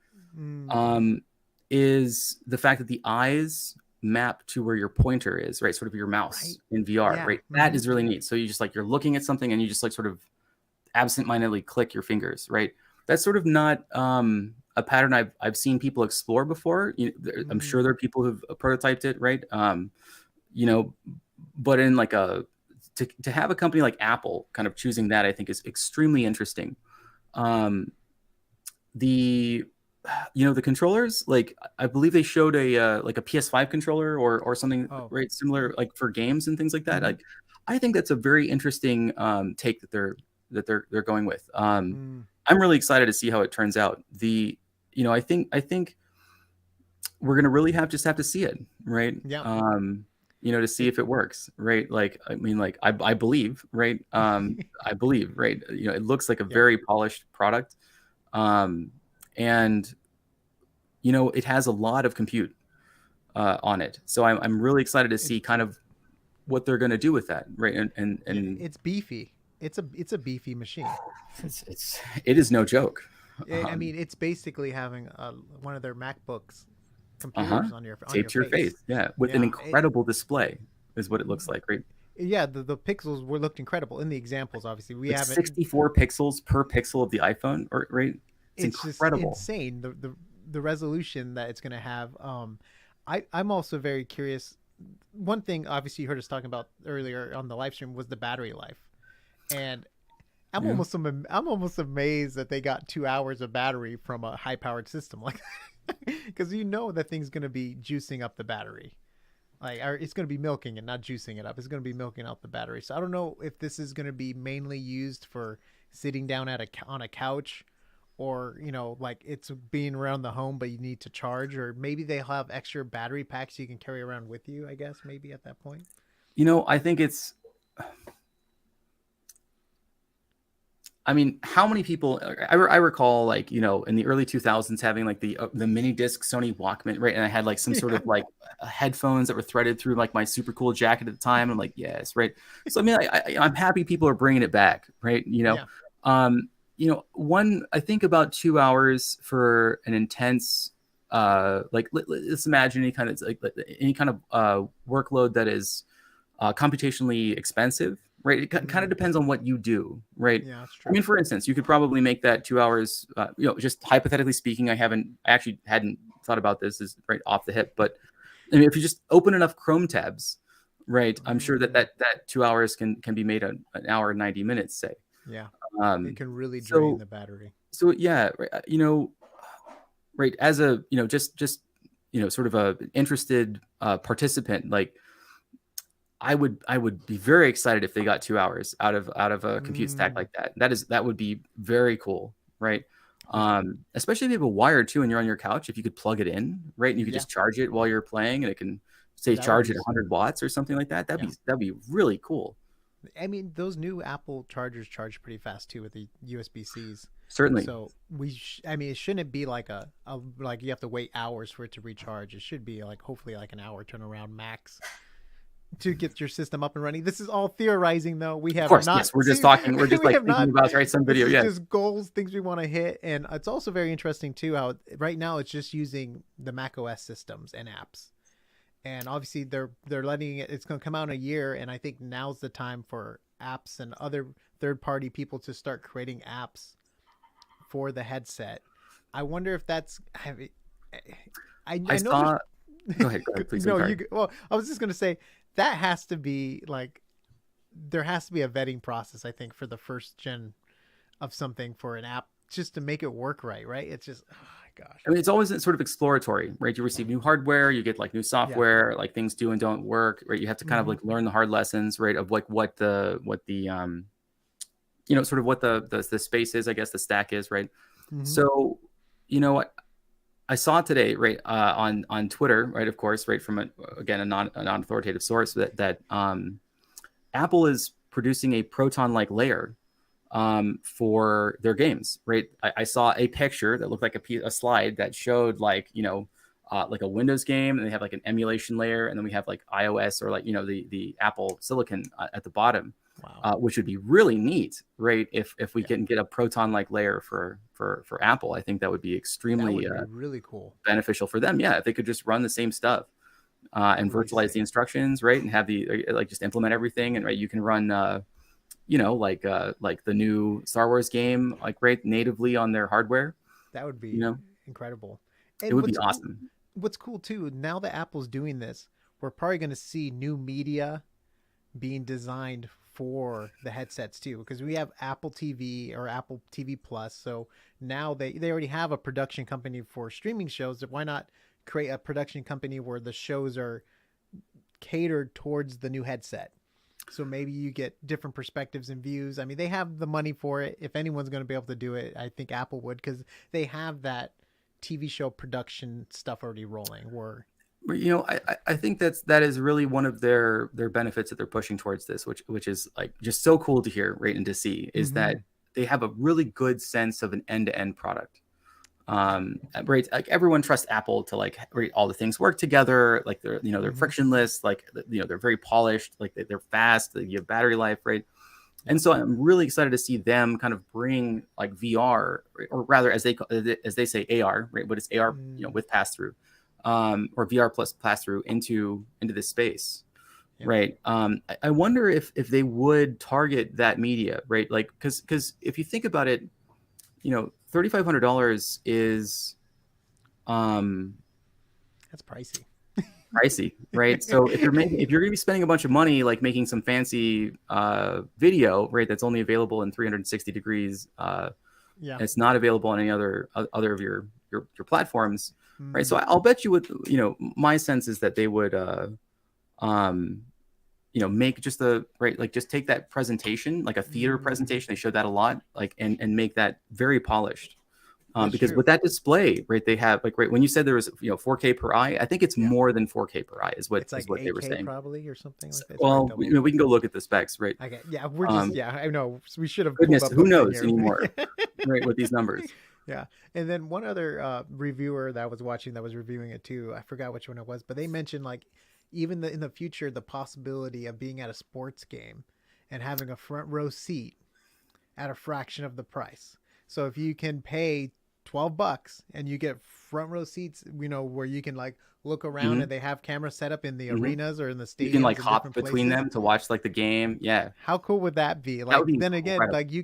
is the fact that the eyes map to where your pointer is, right? Sort of your mouse in VR, right? That is really neat. So you just like, you're looking at something and you just like sort of absentmindedly click your fingers, right? That's sort of not a pattern I've seen people explore before. I'm sure there are people who've prototyped it, right? But in like to have a company like Apple kind of choosing that, I think is extremely interesting. The controllers, like I believe they showed a like a PS5 controller or something right similar, like for games and things like that. Like I think that's a very interesting take that they're going with. I'm really excited to see how it turns out. I think we're gonna really have to see it, right? Yeah. To see if it works, right? Like, I mean, like I believe, right? I believe, right? It looks like a very polished product. And it has a lot of compute on it, so I'm really excited to see kind of what they're going to do with that, right? And it's beefy. It's a beefy machine. It is no joke. I mean, it's basically having one of their MacBooks computers on your taped to your face, with an incredible display is what it looks like, right? Yeah, the pixels looked incredible in the examples. Obviously, we have 64 pixels per pixel of the iPhone, right? It's incredible. Just insane. The resolution that it's going to have. I'm also very curious. One thing, obviously, you heard us talking about earlier on the live stream was the battery life, and I'm almost amazed that they got 2 hours of battery from a high powered system like that, because that thing's going to be juicing up the battery. Or it's going to be milking it, not juicing it up. It's going to be milking out the battery. So I don't know if this is going to be mainly used for sitting down on a couch, or like it's being around the home, but you need to charge, or maybe they'll have extra battery packs you can carry around with you, I guess, maybe at that point. I think I mean, how many people? I recall, like, you know, in the early 2000s having like the mini disc Sony Walkman, right? And I had like some sort of like headphones that were threaded through like my super cool jacket at the time. I'm like, yes, right. So I mean, I'm happy people are bringing it back, right? You know, I think about 2 hours for an intense, like let's imagine any kind of workload that is computationally expensive, right? It kind of depends on what you do, right? Yeah, that's true. I mean, for instance, you could probably make that 2 hours, you know, just hypothetically speaking. I actually hadn't thought about this is right off the hip, but I mean, if you just open enough Chrome tabs, right, I'm sure that 2 hours can be made an hour and 90 minutes, say. Yeah, it can really drain the battery. So yeah, you know, right, as a, you know, just you know, sort of a interested participant, like I would be very excited if they got 2 hours out of a compute stack like that. That would be very cool, right? Especially if you have a wire too, and you're on your couch. If you could plug it in, right, and you could just charge it while you're playing, and it can say charge at 100 watts or something like that. That'd be really cool. I mean, those new Apple chargers charge pretty fast too with the USB-Cs. Certainly. So I mean, it shouldn't be like a like you have to wait hours for it to recharge. It should be like hopefully like an hour turnaround max to get your system up and running. This is all theorizing, though. We have of course, not. Yes, we're just talking. We're just like thinking about some video. Yeah, just goals, things we want to hit, and it's also very interesting too how right now it's just using the Mac OS systems and apps, and obviously they're letting it. It's going to come out in a year, and I think now's the time for apps and other third-party people to start creating apps for the headset. I wonder if that's. I know. Saw, go ahead, please. No, well, I was just going to say. That has to be like, there has to be a vetting process, I think, for the first gen of something for an app just to make it work right? It's just, oh my gosh. I mean, it's always sort of exploratory, right? You receive new hardware, you get like new software, like things do and don't work, right? You have to kind of like learn the hard lessons, right? Of like what the you know, sort of what the space is, I guess the stack is, right? So, you know what? I saw today, right, on Twitter, right, of course, right, from a non-authoritative source that Apple is producing a Proton-like layer for their games, right? I saw a picture that looked like a slide that showed like, you know, like a Windows game, and they have like an emulation layer, and then we have like iOS or like, you know, the Apple Silicon at the bottom. Wow. Which would be really neat, right? If we can get a Proton-like layer for Apple, I think that would be extremely really cool, beneficial for them. Yeah, if they could just run the same stuff and virtualize the instructions, right, and have the like just implement everything, and right, you can run, you know, like the new Star Wars game, like right natively on their hardware. That would be incredible. And it would be awesome. What's cool too, now that Apple's doing this, we're probably going to see new media being designed for the headsets too, because we have Apple TV or Apple TV Plus. So now they already have a production company for streaming shows. Why not create a production company where the shows are catered towards the new headset? So maybe you get different perspectives and views. I mean, they have the money for it. If anyone's going to be able to do it, I think Apple would, because they have that TV show production stuff already rolling. You know, I think that is really one of their benefits that they're pushing towards this, which is like just so cool to hear, right, and to see, is that they have a really good sense of an end-to-end product. Right, like everyone trusts Apple to like all the things work together, like they're, you know, they're frictionless, like, you know, they're very polished, like they're fast, you have battery life, right? And so I'm really excited to see them kind of bring like VR, or rather as they say AR, right? But it's AR, you know, with pass through. Or VR plus pass-through into this space, right? I wonder if they would target that media, right? Like, because if you think about it, you know, $3,500 is that's pricey. Pricey, right? So if you're going to be spending a bunch of money, like making some fancy video, right? That's only available in 360 degrees. It's not available on any other of your platforms. Right. So I'll bet you would, you know, my sense is that they would, you know, make just just take that presentation, like a theater presentation. They showed that a lot, like, and make that very polished. Because true. with that display, right, they have like right when you said there was 4K per eye, I think it's more than 4K per eye is what It's like what they were 8K saying. probably or something like that. It's Well, probably double. we can go look at the specs, right? Okay, yeah, we're just I know we should have pulled Goodness, up who a thing knows here. anymore, right? With these numbers. Yeah, and then one other reviewer that I was watching that was reviewing it too. I forgot which one it was, but they mentioned like even in the future the possibility of being at a sports game and having a front row seat at a fraction of the price. So if you can pay $12 and you get front row seats, where you can like look around and they have cameras set up in the arenas or in the stadiums. You can like in hop different between places. them to watch like the game. Yeah. How cool would that be? That Like would be then again, incredible. like you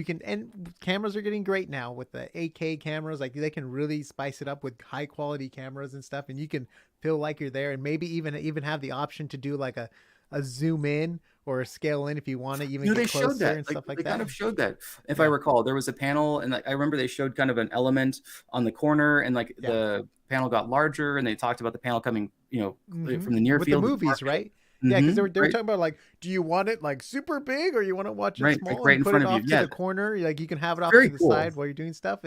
can, and cameras are getting great now with the 8K cameras. Like they can really spice it up with high quality cameras and stuff, and you can feel like you're there, and maybe even have the option to do like a zoom in or a scale in if you want to even They get showed closer that. and stuff like they that. kind of showed that. If I recall, there was a panel, and I remember they showed kind of an element on the corner, and like the panel got larger, and they talked about the panel coming, from the near with field the to movies, market. right? Yeah, because they were right. talking about like, do you want it like super big or you want to watch it Right, small like right and in put front it of you. off to Yeah. the corner? Like you can have it off Very to the cool. side while you're doing stuff.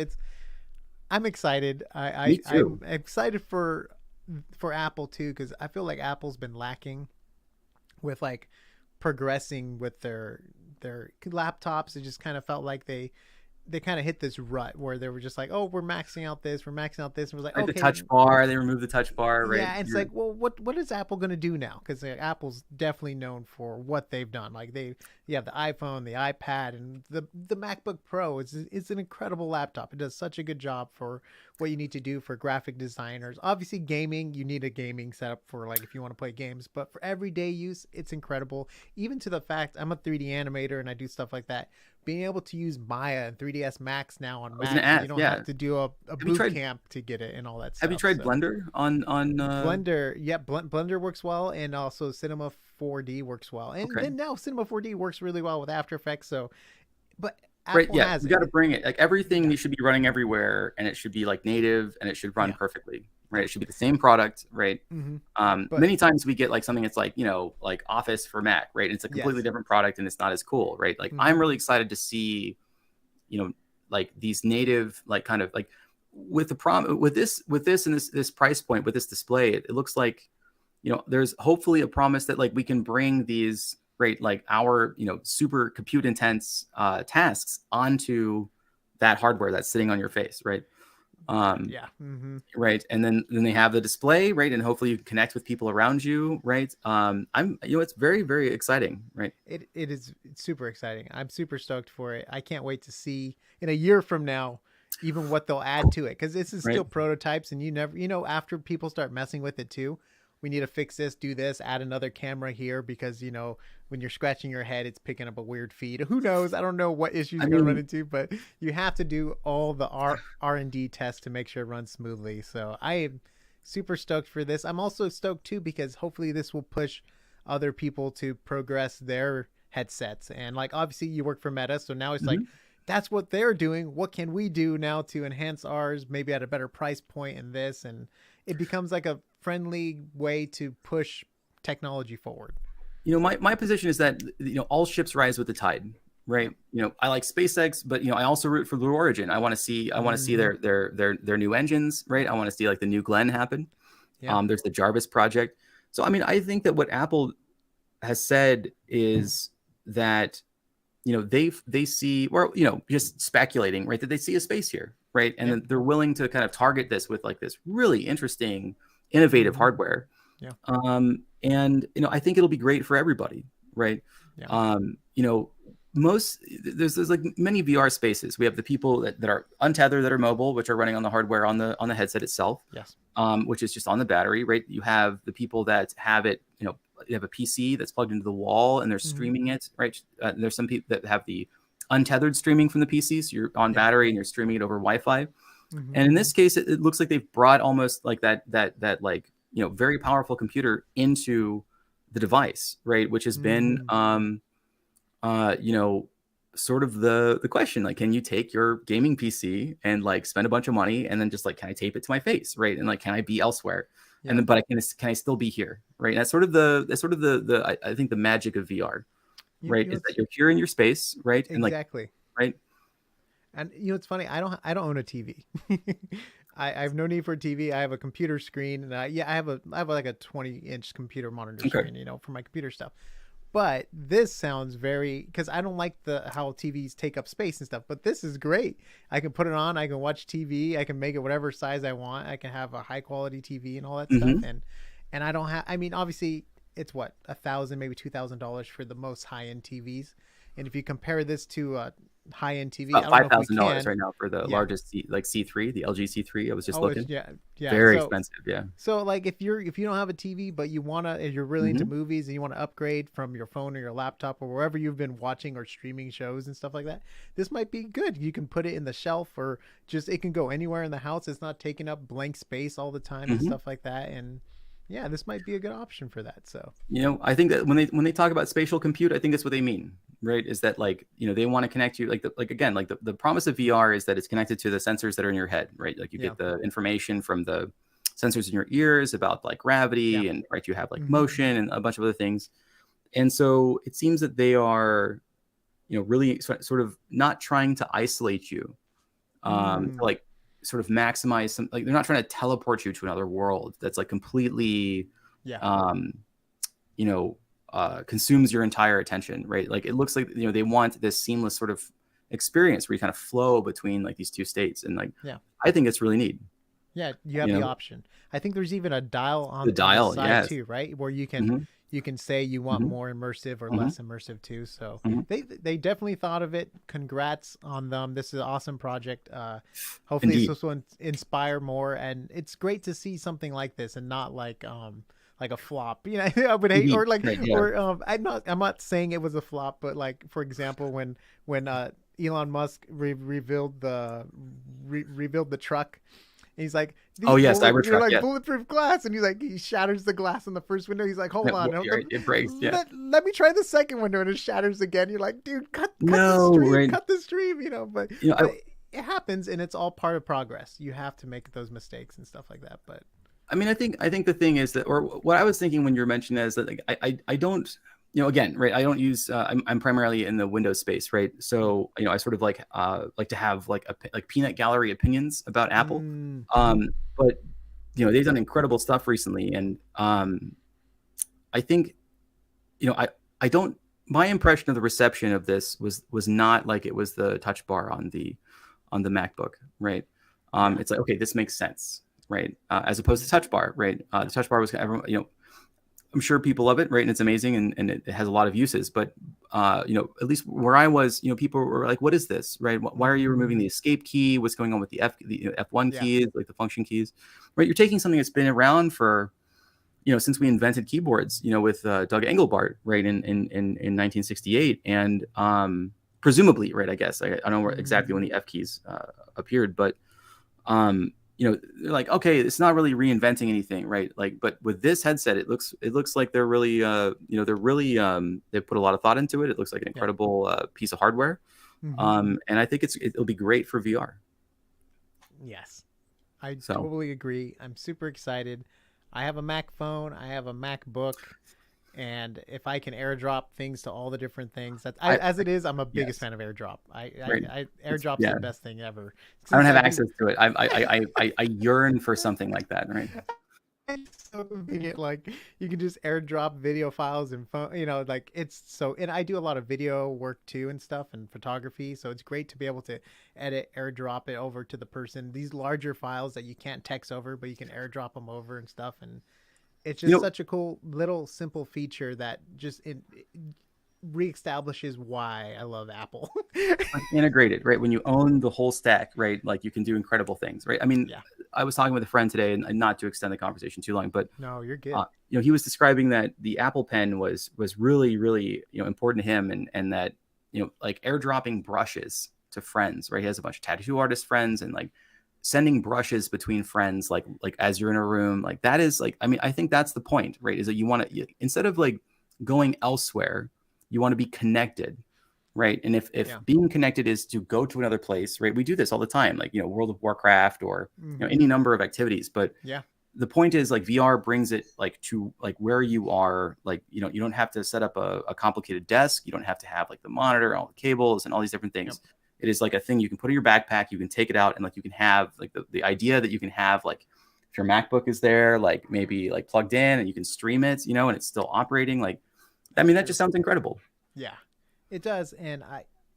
I'm excited. Me too. I'm excited for Apple too, because I feel like Apple's been lacking with like progressing with their laptops. It just kind of felt like they kind of hit this rut where they were just like, oh, we're maxing out this, and it was like, Like okay, the touch bar, they removed the touch bar, right? yeah, and it's like, well, what is Apple going to do now? Because Apple's definitely known for what they've done. Like you have the iPhone, the iPad, and the MacBook Pro. It's an incredible laptop. It does such a good job for what you need to do for graphic designers. Obviously, gaming, you need a gaming setup for like if you want to play games. But for everyday use, it's incredible. Even to the fact I'm a 3D animator and I do stuff like that. Being able to use Maya and 3ds Max now on Mac, you don't have to do a boot camp to get it and all that stuff. Have you tried Blender on Blender? Yeah, Blender works well, and also Cinema 4D works well, and then now Cinema 4D works really well with After Effects. So, but Apple has you got to bring it. Like everything should be running everywhere, and it should be like native, and it should run perfectly. Right, it should be the same product, right? Many times we get like something that's like like Office for Mac, right? And it's a completely different product, and it's not as cool, right? Like I'm really excited to see, like these native, like kind of like with the with this and this price point with this display, it looks like there's hopefully a promise that like we can bring these like our super compute intense tasks onto that hardware that's sitting on your face, right? Right, and then they have the display, right, and hopefully you can connect with people around you, right? It's very, very exciting, right? It's super exciting. I'm super stoked for it. I can't wait to see in a year from now even what they'll add to it, because this is still prototypes, and you never after people start messing with it too, we need to fix this, do this, add another camera here, because when you're scratching your head, it's picking up a weird feed. Who knows? I don't know what issues you're gonna run into, but you have to do all the R&D tests to make sure it runs smoothly. So I am super stoked for this. I'm also stoked too because hopefully this will push other people to progress their headsets. And like obviously you work for Meta, so now it's like that's what they're doing. What can we do now to enhance ours, maybe at a better price point in this? And it becomes like a friendly way to push technology forward. My position is that all ships rise with the tide, right? I like SpaceX, but I also root for Blue Origin. I want to see their new engines, right? I want to see like the new Glenn happen. There's the Jarvis project. So I think that what Apple has said is that they see, or just speculating, right, that they see a space here, right? And then they're willing to kind of target this with like this really interesting, innovative hardware. And I think it'll be great for everybody, right? There's like many VR spaces. We have the people that are untethered, that are mobile, which are running on the hardware on the headset itself, which is just on the battery, right? You have the people that have it, you have a PC that's plugged into the wall and they're streaming it, right? There's some people that have the untethered streaming from the PC, so you're on battery and you're streaming it over Wi-Fi. And in this case, it looks like they've brought almost like that like very powerful computer into the device, right? Which has been sort of the question, like, can you take your gaming PC and like spend a bunch of money and then just like, can I tape it to my face, right? And like, can I be elsewhere? And then, but can I still be here, right? And that's sort of the I think the magic of VR, right? Is that you're here in your space, right? And exactly. Right. And it's funny. I don't own a TV. I have no need for a TV. I have a computer screen, and I have like a 20-inch computer monitor Okay. screen, for my computer stuff. But this sounds very, because I don't like how TVs take up space and stuff. But this is great. I can put it on. I can watch TV. I can make it whatever size I want. I can have a high quality TV and all that stuff. And I don't have. I mean, obviously, it's what $1,000, maybe $2,000 for the most high end TVs. And if you compare this to a high end TV, About I don't know if we $5,000 can. right now for the largest like C3, the LG C3. I was just Oh, looking. yeah. Very So, expensive. Yeah. so like if you don't have a TV but you're really into movies and you want to upgrade from your phone or your laptop or wherever you've been watching or streaming shows and stuff like that, this might be good. You can put it in the shelf or just it can go anywhere in the house. It's not taking up blank space all the time and stuff like that. And yeah, this might be a good option for that. So I think that when they talk about spatial compute, I think that's what they mean, right? Is that like they want to connect you the promise of VR is that it's connected to the sensors that are in your head, right? Like you get the information from the sensors in your ears about like gravity and right, you have like motion and a bunch of other things. And so it seems that they are, really sort of not trying to isolate you, to like sort of maximize some, like they're not trying to teleport you to another world that's like completely consumes your entire attention, right? Like it looks like they want this seamless sort of experience where you kind of flow between like these two states, and like I think it's really neat. Yeah, you have the option. I think there's even a dial on the dial, side too, right? Where you can you can say you want more immersive or less immersive too. So they definitely thought of it. Congrats on them. This is an awesome project. Hopefully this will inspire more, and it's great to see something like this and not like a flop. I would hate or like or I'm not saying it was a flop, but like for example when Elon Musk revealed the truck. And he's like, oh yes, Cybertruck, like bulletproof glass, and he shatters the glass in the first window. He's like, hold on, it breaks. Yeah, let me try the second window, and it shatters again. You're like, dude, cut the stream, But it happens, and it's all part of progress. You have to make those mistakes and stuff like that. But I mean, I think the thing is that, or what I was thinking when you were mentioning that is that like, I don't. Again, right. I don't use. I'm primarily in the Windows space, right? So I sort of like to have like peanut gallery opinions about Apple. But they've done incredible stuff recently, and I think I don't. My impression of the reception of this was not like it was the Touch Bar on the MacBook, right? It's like, okay, this makes sense, right? As opposed to Touch Bar, right? The Touch Bar was everyone, I'm sure people love it, right? And it's amazing, and it has a lot of uses. But at least where I was, people were like, "What is this?" Right? Why are you removing the escape key? What's going on with the F1 keys, like the function keys? Right? You're taking something that's been around for, since we invented keyboards, with Doug Engelbart, right, in 1968, and presumably, right? I guess I don't know exactly when the F keys appeared, but they're like, okay, it's not really reinventing anything, right? Like, but with this headset, it looks like they're really, they put a lot of thought into it. It looks like an incredible piece of hardware, and I think it'll be great for VR. Yes, I totally agree. I'm super excited. I have a Mac phone. I have a MacBook. And if I can airdrop things to all the different things, as it is, I'm a biggest fan of airdrop. AirDrop's the best thing ever. I don't have access to it. I yearn for something like that, right? It's so convenient. Like you can just airdrop video files and phone. Like it's so. And I do a lot of video work too and stuff and photography. So it's great to be able to edit, airdrop it over to the person. These larger files that you can't text over, but you can airdrop them over and stuff. And it's just such a cool little simple feature that just reestablishes why I love Apple. Integrated, right? When you own the whole stack, right? Like you can do incredible things, right? I mean, I was talking with a friend today, and not to extend the conversation too long, but no, you're good. He was describing that the Apple Pen was really, really, important to him, and that like airdropping brushes to friends, right? He has a bunch of tattoo artist friends, and like sending brushes between friends, like as you're in a room, like that is like, I mean, I think that's the point, right? Is that you want to, instead of like going elsewhere, you want to be connected, right? And if being connected is to go to another place, right? We do this all the time, like, World of Warcraft or any number of activities. But the point is like VR brings it like to like where you are, like, you don't have to set up a complicated desk. You don't have to have like the monitor, all the cables and all these different things. It is like a thing you can put in your backpack, you can take it out, and like you can have like the idea that you can have like if your MacBook is there, like maybe like plugged in and you can stream it, you know, and it's still operating. Like, I mean, that just sounds incredible. Yeah, it does. And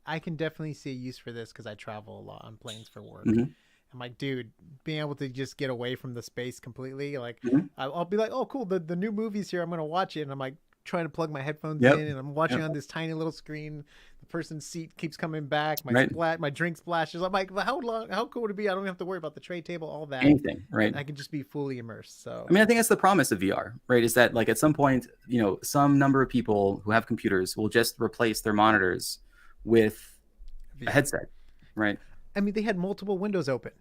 I can definitely see a use for this because I travel a lot on planes for work. I'm like, dude, being able to just get away from the space completely. Like, I'll be like, oh, cool. The new movie's here. I'm going to watch it. And I'm like trying to plug my headphones in and I'm watching on this tiny little screen. The person's seat keeps coming back. My drink splashes. I'm like, how cool would it be? I don't have to worry about the tray table, all that. Anything, right? I can just be fully immersed. So, I mean, I think that's the promise of VR, right? Is that like at some point, you know, some number of people who have computers will just replace their monitors with a headset, right? I mean, they had multiple windows open.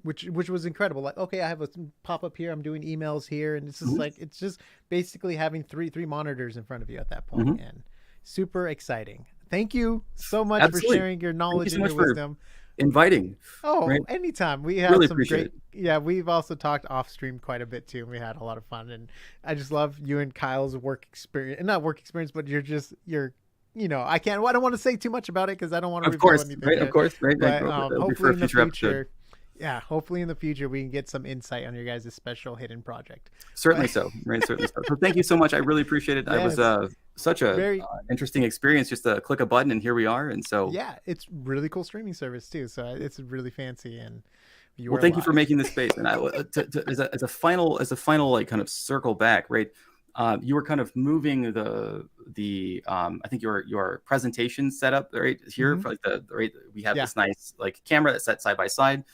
Which was incredible. Like, okay, I have a pop up here. I'm doing emails here, and it's just like it's just basically having three monitors in front of you at that point, and super exciting. Thank you so much for sharing your knowledge and your wisdom. Inviting. Oh, right? Anytime. We have really some great. Yeah, we've also talked off stream quite a bit too, and we had a lot of fun. And I just love you and Kyle's work experience, not work experience, but you're you know, I don't want to say too much about it because I don't want to reveal anything. Right, of course, right. But hopefully in the future. Yeah, hopefully in the future we can get some insight on your guys' special hidden project. Certainly so, right? Certainly so. So thank you so much. I really appreciate it. Yes. It was such a very interesting experience. Just to click a button and here we are. And so yeah, it's really cool streaming service too. So it's really fancy and. Well, thank you for making this space. And as a final like kind of circle back, right? You were kind of moving the I think your presentation setup right here for like we have this nice like camera that's set side by side.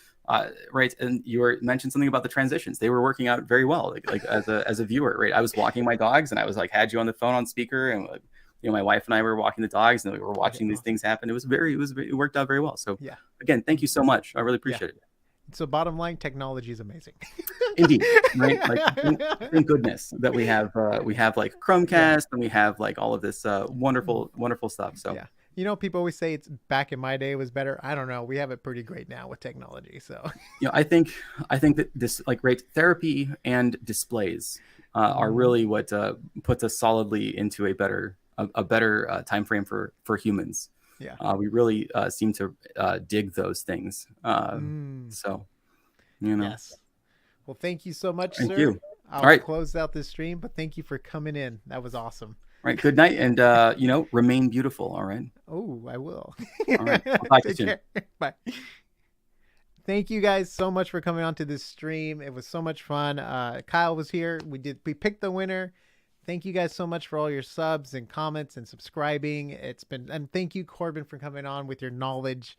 Right, and you mentioned something about the transitions. They were working out very well, like as a viewer, right? I was walking my dogs, and I was like had you on the phone on speaker, and like, you know, my wife and I were walking the dogs, and we were watching these things happen. It worked out very well. So yeah, again, thank you so much. I really appreciate it. So bottom line, technology is amazing. Indeed, right? Like thank goodness that we have like Chromecast and we have like all of this wonderful stuff. So yeah. You know, people always say it's back in my day was better. I don't know. We have it pretty great now with technology. So, you know, I think that this like therapy and displays are really what puts us solidly into a better time frame for humans. Yeah, we really seem to dig those things. So, you know. Yes. Well, thank you so much, thank sir. You. I'll close out this stream, but thank you for coming in. That was awesome. All right. Good night, and you know, remain beautiful. All right. Oh, I will. All right. I'll talk to you soon. Bye. Thank you guys so much for coming on to this stream. It was so much fun. Kyle was here. We picked the winner. Thank you guys so much for all your subs and comments and subscribing. And thank you, Corbin, for coming on with your knowledge.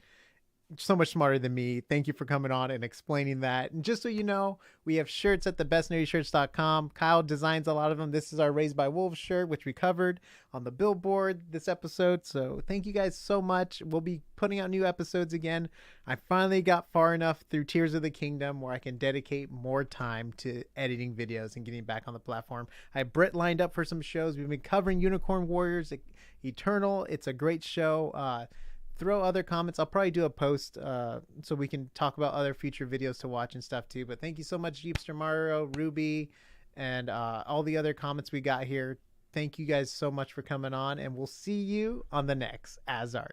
So much smarter than me. Thank you for coming on and explaining that. And just so you know, we have shirts at thebestnerdyshirts.com. Kyle designs a lot of them. This is our Raised by Wolves shirt, which we covered on the billboard this episode. So thank you guys so much. We'll be putting out new episodes again. I finally got far enough through Tears of the Kingdom where I can dedicate more time to editing videos and getting back on the platform. I have Brett lined up for some shows. We've been covering Unicorn Warriors Eternal. It's a great show. Throw other comments. I'll probably do a post so we can talk about other future videos to watch and stuff too. But thank you so much, Jeepster Mario, Ruby, and all the other comments we got here. Thank you guys so much for coming on, and we'll see you on the next Azart.